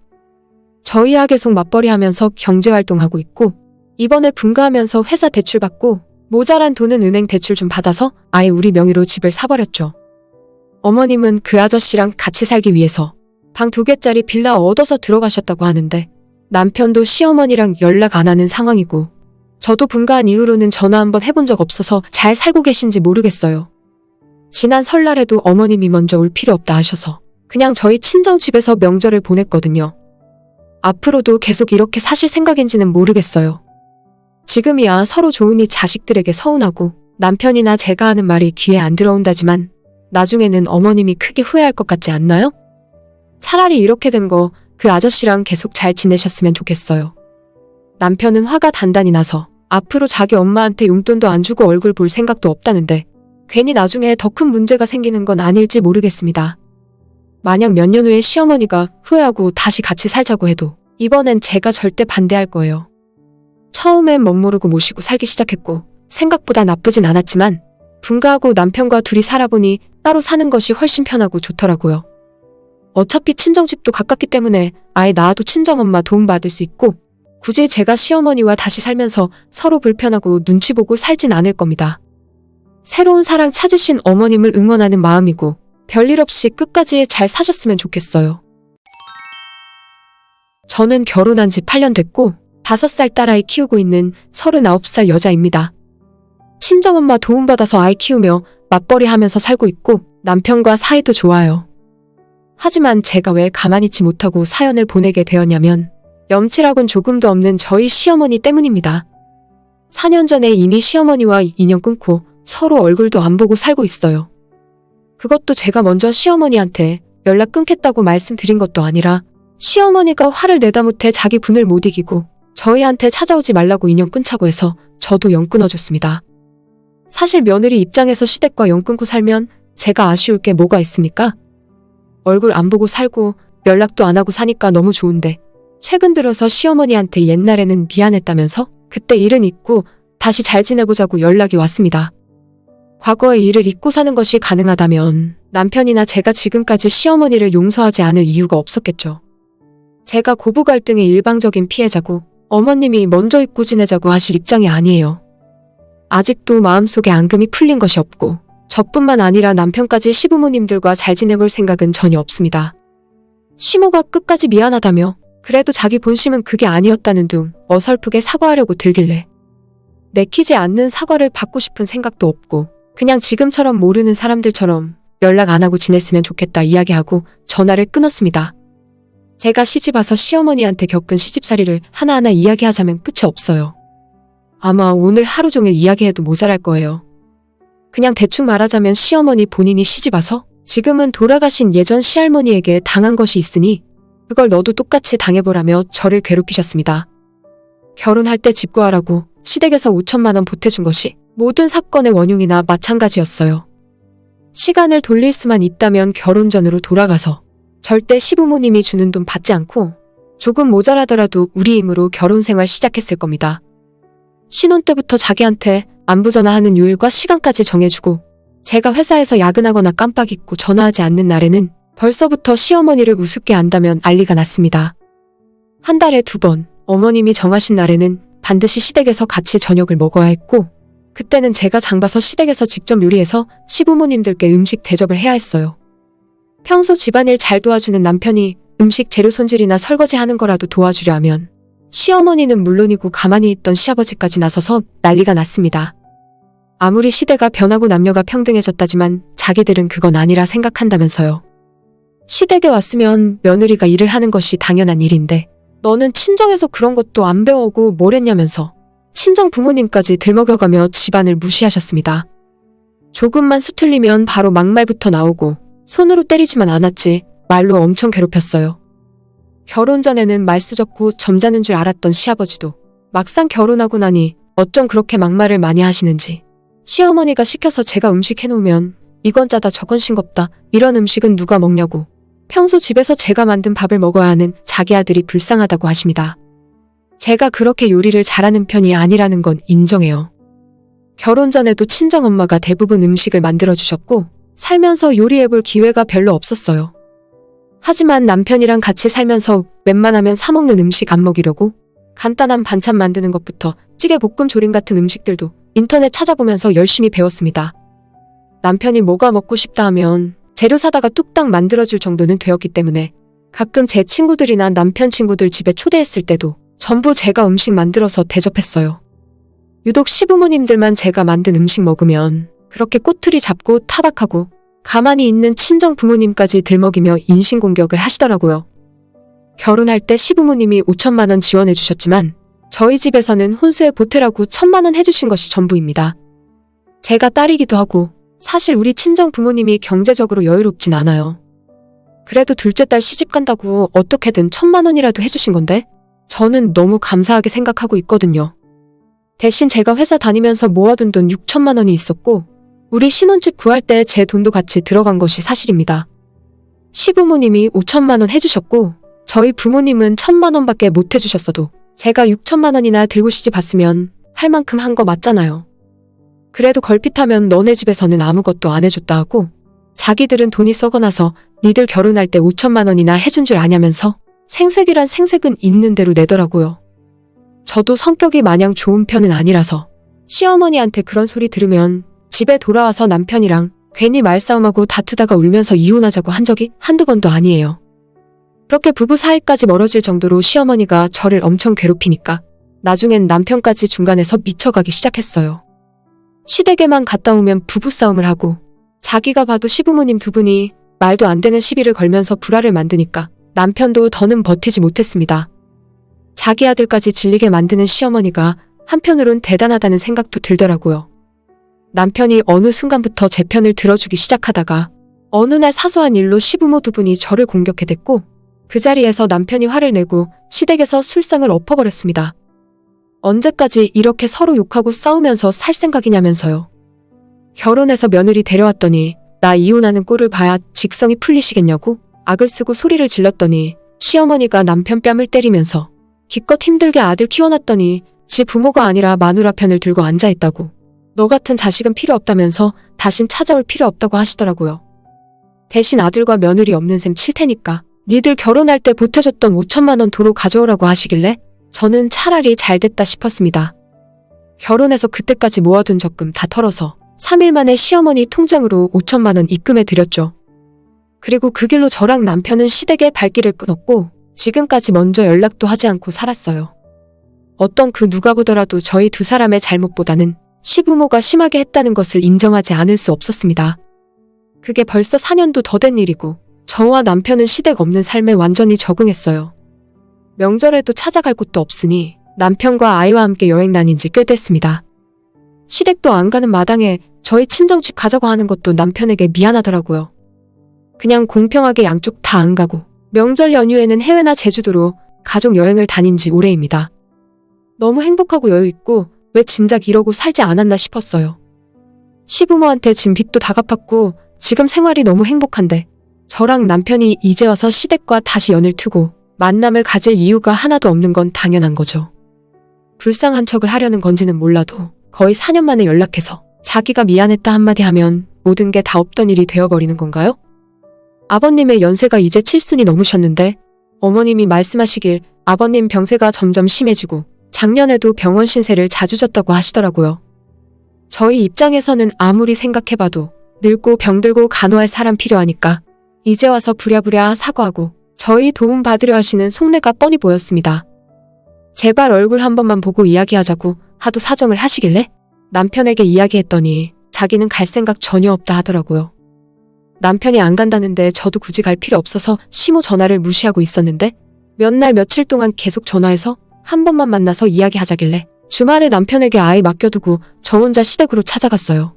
저희와 계속 맞벌이하면서 경제활동하고 있고 이번에 분가하면서 회사 대출 받고 모자란 돈은 은행 대출 좀 받아서 아예 우리 명의로 집을 사버렸죠. 어머님은 그 아저씨랑 같이 살기 위해서 방 2개짜리 빌라 얻어서 들어가셨다고 하는데 남편도 시어머니랑 연락 안 하는 상황이고 저도 분가한 이후로는 전화 한번 해본 적 없어서 잘 살고 계신지 모르겠어요. 지난 설날에도 어머님이 먼저 올 필요 없다 하셔서 그냥 저희 친정집에서 명절을 보냈거든요. 앞으로도 계속 이렇게 사실 생각인지는 모르겠어요. 지금이야 서로 좋으니 자식들에게 서운하고 남편이나 제가 하는 말이 귀에 안 들어온다지만 나중에는 어머님이 크게 후회할 것 같지 않나요? 차라리 이렇게 된 거 그 아저씨랑 계속 잘 지내셨으면 좋겠어요. 남편은 화가 단단히 나서 앞으로 자기 엄마한테 용돈도 안 주고 얼굴 볼 생각도 없다는데 괜히 나중에 더 큰 문제가 생기는 건 아닐지 모르겠습니다. 만약 몇 년 후에 시어머니가 후회하고 다시 같이 살자고 해도 이번엔 제가 절대 반대할 거예요. 처음엔 멋모르고 모시고 살기 시작했고 생각보다 나쁘진 않았지만 분가하고 남편과 둘이 살아보니 따로 사는 것이 훨씬 편하고 좋더라고요. 어차피 친정집도 가깝기 때문에 아예 나와도 친정엄마 도움받을 수 있고 굳이 제가 시어머니와 다시 살면서 서로 불편하고 눈치 보고 살진 않을 겁니다. 새로운 사랑 찾으신 어머님을 응원하는 마음이고 별일 없이 끝까지 잘 사셨으면 좋겠어요. 저는 결혼한 지 8년 됐고 5살 딸아이 키우고 있는 39살 여자입니다. 친정엄마 도움받아서 아이 키우며 맞벌이 하면서 살고 있고 남편과 사이도 좋아요. 하지만 제가 왜 가만히 있지 못하고 사연을 보내게 되었냐면 염치라곤 조금도 없는 저희 시어머니 때문입니다. 4년 전에 이미 시어머니와 인연 끊고 서로 얼굴도 안 보고 살고 있어요. 그것도 제가 먼저 시어머니한테 연락 끊겠다고 말씀드린 것도 아니라 시어머니가 화를 내다 못해 자기 분을 못 이기고 저희한테 찾아오지 말라고 인연 끊자고 해서 저도 연 끊어줬습니다. 사실 며느리 입장에서 시댁과 연 끊고 살면 제가 아쉬울 게 뭐가 있습니까? 얼굴 안 보고 살고 연락도 안 하고 사니까 너무 좋은데 최근 들어서 시어머니한테 옛날에는 미안했다면서 그때 일은 잊고 다시 잘 지내보자고 연락이 왔습니다. 과거의 일을 잊고 사는 것이 가능하다면 남편이나 제가 지금까지 시어머니를 용서하지 않을 이유가 없었겠죠. 제가 고부 갈등의 일방적인 피해자고 어머님이 먼저 잊고 지내자고 하실 입장이 아니에요. 아직도 마음속에 앙금이 풀린 것이 없고 저뿐만 아니라 남편까지 시부모님들과 잘 지내볼 생각은 전혀 없습니다. 시모가 끝까지 미안하다며 그래도 자기 본심은 그게 아니었다는 둥 어설프게 사과하려고 들길래 내키지 않는 사과를 받고 싶은 생각도 없고 그냥 지금처럼 모르는 사람들처럼 연락 안 하고 지냈으면 좋겠다 이야기하고 전화를 끊었습니다. 제가 시집와서 시어머니한테 겪은 시집살이를 하나하나 이야기하자면 끝이 없어요. 아마 오늘 하루 종일 이야기해도 모자랄 거예요. 그냥 대충 말하자면 시어머니 본인이 시집와서 지금은 돌아가신 예전 시할머니에게 당한 것이 있으니 그걸 너도 똑같이 당해보라며 저를 괴롭히셨습니다. 결혼할 때 집 구하라고 시댁에서 5천만 원 보태준 것이 모든 사건의 원흉이나 마찬가지였어요. 시간을 돌릴 수만 있다면 결혼 전으로 돌아가서 절대 시부모님이 주는 돈 받지 않고 조금 모자라더라도 우리 힘으로 결혼 생활 시작했을 겁니다. 신혼 때부터 자기한테 안부 전화하는 요일과 시간까지 정해주고 제가 회사에서 야근하거나 깜빡 잊고 전화하지 않는 날에는 벌써부터 시어머니를 우습게 안다면 난리가 났습니다. 한 달에 2번 어머님이 정하신 날에는 반드시 시댁에서 같이 저녁을 먹어야 했고 그때는 제가 장봐서 시댁에서 직접 요리해서 시부모님들께 음식 대접을 해야 했어요. 평소 집안일 잘 도와주는 남편이 음식 재료 손질이나 설거지 하는 거라도 도와주려 하면 시어머니는 물론이고 가만히 있던 시아버지까지 나서서 난리가 났습니다. 아무리 시대가 변하고 남녀가 평등해졌다지만 자기들은 그건 아니라 생각한다면서요. 시댁에 왔으면 며느리가 일을 하는 것이 당연한 일인데 너는 친정에서 그런 것도 안 배워오고 뭘 했냐면서 친정 부모님까지 들먹여가며 집안을 무시하셨습니다. 조금만 수틀리면 바로 막말부터 나오고 손으로 때리지만 않았지 말로 엄청 괴롭혔어요. 결혼 전에는 말수좋고 점잖은 줄 알았던 시아버지도 막상 결혼하고 나니 어쩜 그렇게 막말을 많이 하시는지 시어머니가 시켜서 제가 음식 해놓으면 이건 짜다 저건 싱겁다 이런 음식은 누가 먹냐고 평소 집에서 제가 만든 밥을 먹어야 하는 자기 아들이 불쌍하다고 하십니다. 제가 그렇게 요리를 잘하는 편이 아니라는 건 인정해요. 결혼 전에도 친정엄마가 대부분 음식을 만들어주셨고 살면서 요리해볼 기회가 별로 없었어요. 하지만 남편이랑 같이 살면서 웬만하면 사 먹는 음식 안 먹이려고 간단한 반찬 만드는 것부터 찌개, 볶음, 조림 같은 음식들도 인터넷 찾아보면서 열심히 배웠습니다. 남편이 뭐가 먹고 싶다 하면 재료 사다가 뚝딱 만들어줄 정도는 되었기 때문에 가끔 제 친구들이나 남편 친구들 집에 초대했을 때도 전부 제가 음식 만들어서 대접했어요. 유독 시부모님들만 제가 만든 음식 먹으면 그렇게 꼬투리 잡고 타박하고 가만히 있는 친정 부모님까지 들먹이며 인신공격을 하시더라고요. 결혼할 때 시부모님이 5천만 원 지원해 주셨지만 저희 집에서는 혼수에 보태라고 1,000만 원 해주신 것이 전부입니다. 제가 딸이기도 하고 사실 우리 친정 부모님이 경제적으로 여유롭진 않아요. 그래도 둘째 딸 시집 간다고 어떻게든 1,000만 원이라도 해주신 건데 저는 너무 감사하게 생각하고 있거든요. 대신 제가 회사 다니면서 모아둔 돈 6천만 원이 있었고 우리 신혼집 구할 때 제 돈도 같이 들어간 것이 사실입니다. 시부모님이 5천만 원 해주셨고 저희 부모님은 1,000만 원밖에 못 해주셨어도 제가 6천만 원이나 들고 시집 왔으면 할 만큼 한 거 맞잖아요. 그래도 걸핏하면 너네 집에서는 아무것도 안 해줬다 하고 자기들은 돈이 썩어나서 니들 결혼할 때 5천만 원이나 해준 줄 아냐면서 생색이란 생색은 있는 대로 내더라고요. 저도 성격이 마냥 좋은 편은 아니라서 시어머니한테 그런 소리 들으면 집에 돌아와서 남편이랑 괜히 말싸움하고 다투다가 울면서 이혼하자고 한 적이 한두 번도 아니에요. 그렇게 부부 사이까지 멀어질 정도로 시어머니가 저를 엄청 괴롭히니까 나중엔 남편까지 중간에서 미쳐가기 시작했어요. 시댁에만 갔다 오면 부부싸움을 하고 자기가 봐도 시부모님 두 분이 말도 안 되는 시비를 걸면서 불화를 만드니까 남편도 더는 버티지 못했습니다. 자기 아들까지 질리게 만드는 시어머니가 한편으론 대단하다는 생각도 들더라고요. 남편이 어느 순간부터 제 편을 들어주기 시작하다가 어느 날 사소한 일로 시부모 두 분이 저를 공격해댔고 그 자리에서 남편이 화를 내고 시댁에서 술상을 엎어버렸습니다. 언제까지 이렇게 서로 욕하고 싸우면서 살 생각이냐면서요. 결혼해서 며느리 데려왔더니 나 이혼하는 꼴을 봐야 직성이 풀리시겠냐고 악을 쓰고 소리를 질렀더니 시어머니가 남편 뺨을 때리면서 기껏 힘들게 아들 키워놨더니 지 부모가 아니라 마누라 편을 들고 앉아있다고 너 같은 자식은 필요 없다면서 다신 찾아올 필요 없다고 하시더라고요. 대신 아들과 며느리 없는 셈 칠 테니까 니들 결혼할 때 보태줬던 5천만 원 도로 가져오라고 하시길래 저는 차라리 잘됐다 싶었습니다. 결혼해서 그때까지 모아둔 적금 다 털어서 3일 만에 시어머니 통장으로 5천만 원 입금해 드렸죠. 그리고 그 길로 저랑 남편은 시댁의 발길을 끊었고 지금까지 먼저 연락도 하지 않고 살았어요. 어떤 그 누가 보더라도 저희 두 사람의 잘못보다는 시부모가 심하게 했다는 것을 인정하지 않을 수 없었습니다. 그게 벌써 4년도 더 된 일이고 저와 남편은 시댁 없는 삶에 완전히 적응했어요. 명절에도 찾아갈 곳도 없으니 남편과 아이와 함께 여행 다닌 지 꽤 됐습니다. 시댁도 안 가는 마당에 저희 친정집 가자고 하는 것도 남편에게 미안하더라고요. 그냥 공평하게 양쪽 다 안 가고 명절 연휴에는 해외나 제주도로 가족 여행을 다닌 지 오래입니다. 너무 행복하고 여유있고 왜 진작 이러고 살지 않았나 싶었어요. 시부모한테 진 빚도 다 갚았고 지금 생활이 너무 행복한데 저랑 남편이 이제 와서 시댁과 다시 연을 트고 만남을 가질 이유가 하나도 없는 건 당연한 거죠. 불쌍한 척을 하려는 건지는 몰라도 거의 4년 만에 연락해서 자기가 미안했다 한마디 하면 모든 게 다 없던 일이 되어버리는 건가요? 아버님의 연세가 이제 7순이 넘으셨는데 어머님이 말씀하시길 아버님 병세가 점점 심해지고 작년에도 병원 신세를 자주 졌다고 하시더라고요. 저희 입장에서는 아무리 생각해봐도 늙고 병들고 간호할 사람 필요하니까 이제 와서 부랴부랴 사과하고 저희 도움 받으려 하시는 속내가 뻔히 보였습니다. 제발 얼굴 한 번만 보고 이야기하자고 하도 사정을 하시길래 남편에게 이야기했더니 자기는 갈 생각 전혀 없다 하더라고요. 남편이 안 간다는데 저도 굳이 갈 필요 없어서 시모 전화를 무시하고 있었는데 몇 날 며칠 동안 계속 전화해서 한 번만 만나서 이야기하자길래 주말에 남편에게 아이 맡겨두고 저 혼자 시댁으로 찾아갔어요.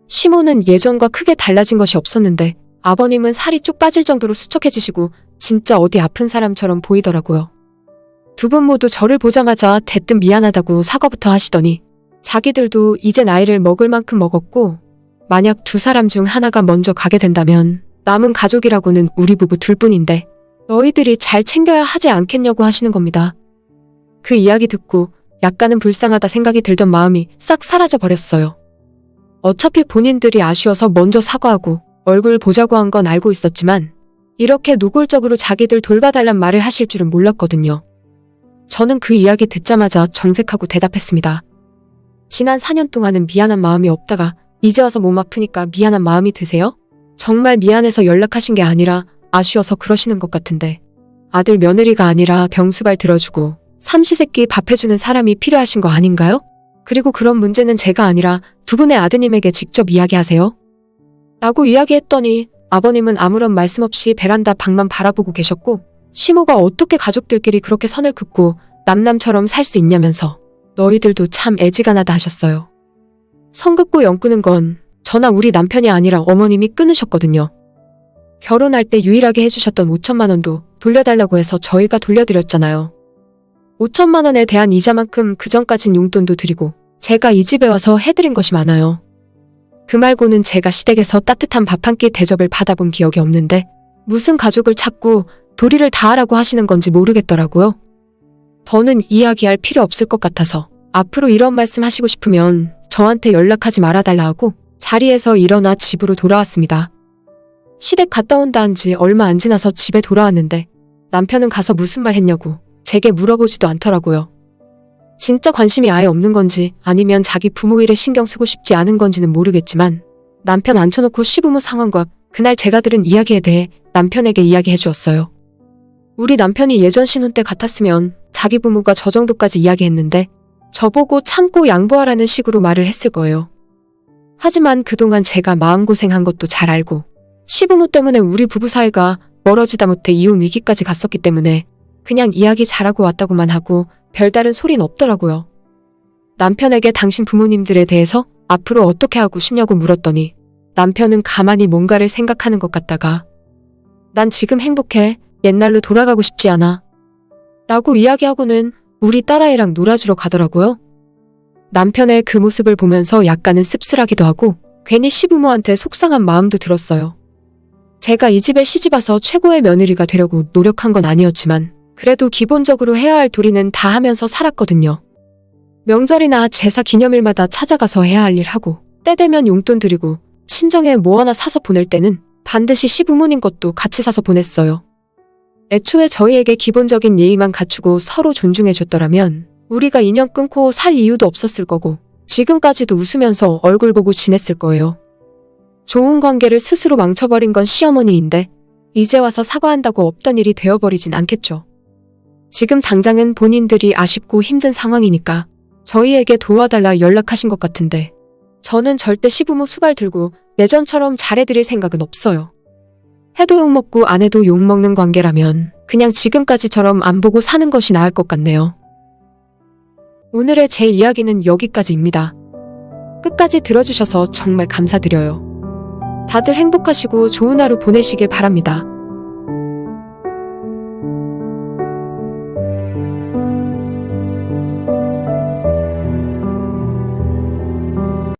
시모는 예전과 크게 달라진 것이 없었는데 아버님은 살이 쭉 빠질 정도로 수척해지시고 진짜 어디 아픈 사람처럼 보이더라고요. 두 분 모두 저를 보자마자 대뜸 미안하다고 사과부터 하시더니 자기들도 이제 나이를 먹을 만큼 먹었고 만약 두 사람 중 하나가 먼저 가게 된다면 남은 가족이라고는 우리 부부 둘뿐인데 너희들이 잘 챙겨야 하지 않겠냐고 하시는 겁니다. 그 이야기 듣고 약간은 불쌍하다 생각이 들던 마음이 싹 사라져 버렸어요. 어차피 본인들이 아쉬워서 먼저 사과하고 얼굴 보자고 한 건 알고 있었지만 이렇게 노골적으로 자기들 돌봐달란 말을 하실 줄은 몰랐거든요. 저는 그 이야기 듣자마자 정색하고 대답했습니다. 지난 4년 동안은 미안한 마음이 없다가 이제 와서 몸 아프니까 미안한 마음이 드세요? 정말 미안해서 연락하신 게 아니라 아쉬워서 그러시는 것 같은데 아들 며느리가 아니라 병수발 들어주고 삼시세끼 밥 해주는 사람이 필요하신 거 아닌가요? 그리고 그런 문제는 제가 아니라 두 분의 아드님에게 직접 이야기하세요. 라고 이야기했더니 아버님은 아무런 말씀 없이 베란다 밖만 바라보고 계셨고 시모가 어떻게 가족들끼리 그렇게 선을 긋고 남남처럼 살 수 있냐면서 너희들도 참 애지간하다 하셨어요. 선 긋고 연 끄는 건 저나 우리 남편이 아니라 어머님이 끊으셨거든요. 결혼할 때 유일하게 해주셨던 5천만 원도 돌려달라고 해서 저희가 돌려드렸잖아요. 5천만 원에 대한 이자만큼 그전까진 용돈도 드리고 제가 이 집에 와서 해드린 것이 많아요. 그 말고는 제가 시댁에서 따뜻한 밥 한 끼 대접을 받아본 기억이 없는데 무슨 가족을 찾고 도리를 다하라고 하시는 건지 모르겠더라고요. 더는 이야기할 필요 없을 것 같아서 앞으로 이런 말씀 하시고 싶으면 저한테 연락하지 말아달라 하고 자리에서 일어나 집으로 돌아왔습니다. 시댁 갔다 온다 한 지 얼마 안 지나서 집에 돌아왔는데 남편은 가서 무슨 말 했냐고 제게 물어보지도 않더라고요. 진짜 관심이 아예 없는 건지 아니면 자기 부모 일에 신경 쓰고 싶지 않은 건지는 모르겠지만 남편 앉혀놓고 시부모 상황과 그날 제가 들은 이야기에 대해 남편에게 이야기해 주었어요. 우리 남편이 예전 신혼 때 같았으면 자기 부모가 저 정도까지 이야기했는데 저보고 참고 양보하라는 식으로 말을 했을 거예요. 하지만 그동안 제가 마음고생한 것도 잘 알고 시부모 때문에 우리 부부 사이가 멀어지다 못해 이혼 위기까지 갔었기 때문에 그냥 이야기 잘하고 왔다고만 하고 별다른 소린 없더라고요. 남편에게 당신 부모님들에 대해서 앞으로 어떻게 하고 싶냐고 물었더니 남편은 가만히 뭔가를 생각하는 것 같다가 난 지금 행복해. 옛날로 돌아가고 싶지 않아. 라고 이야기하고는 우리 딸아이랑 놀아주러 가더라고요. 남편의 그 모습을 보면서 약간은 씁쓸하기도 하고 괜히 시부모한테 속상한 마음도 들었어요. 제가 이 집에 시집와서 최고의 며느리가 되려고 노력한 건 아니었지만 그래도 기본적으로 해야 할 도리는 다 하면서 살았거든요. 명절이나 제사 기념일마다 찾아가서 해야 할 일 하고 때 되면 용돈 드리고 친정에 뭐 하나 사서 보낼 때는 반드시 시부모님 것도 같이 사서 보냈어요. 애초에 저희에게 기본적인 예의만 갖추고 서로 존중해줬더라면 우리가 인연 끊고 살 이유도 없었을 거고 지금까지도 웃으면서 얼굴 보고 지냈을 거예요. 좋은 관계를 스스로 망쳐버린 건 시어머니인데 이제 와서 사과한다고 없던 일이 되어버리진 않겠죠. 지금 당장은 본인들이 아쉽고 힘든 상황이니까 저희에게 도와달라 연락하신 것 같은데 저는 절대 시부모 수발 들고 예전처럼 잘해드릴 생각은 없어요. 해도 욕먹고 안 해도 욕먹는 관계라면 그냥 지금까지처럼 안 보고 사는 것이 나을 것 같네요. 오늘의 제 이야기는 여기까지입니다. 끝까지 들어주셔서 정말 감사드려요. 다들 행복하시고 좋은 하루 보내시길 바랍니다.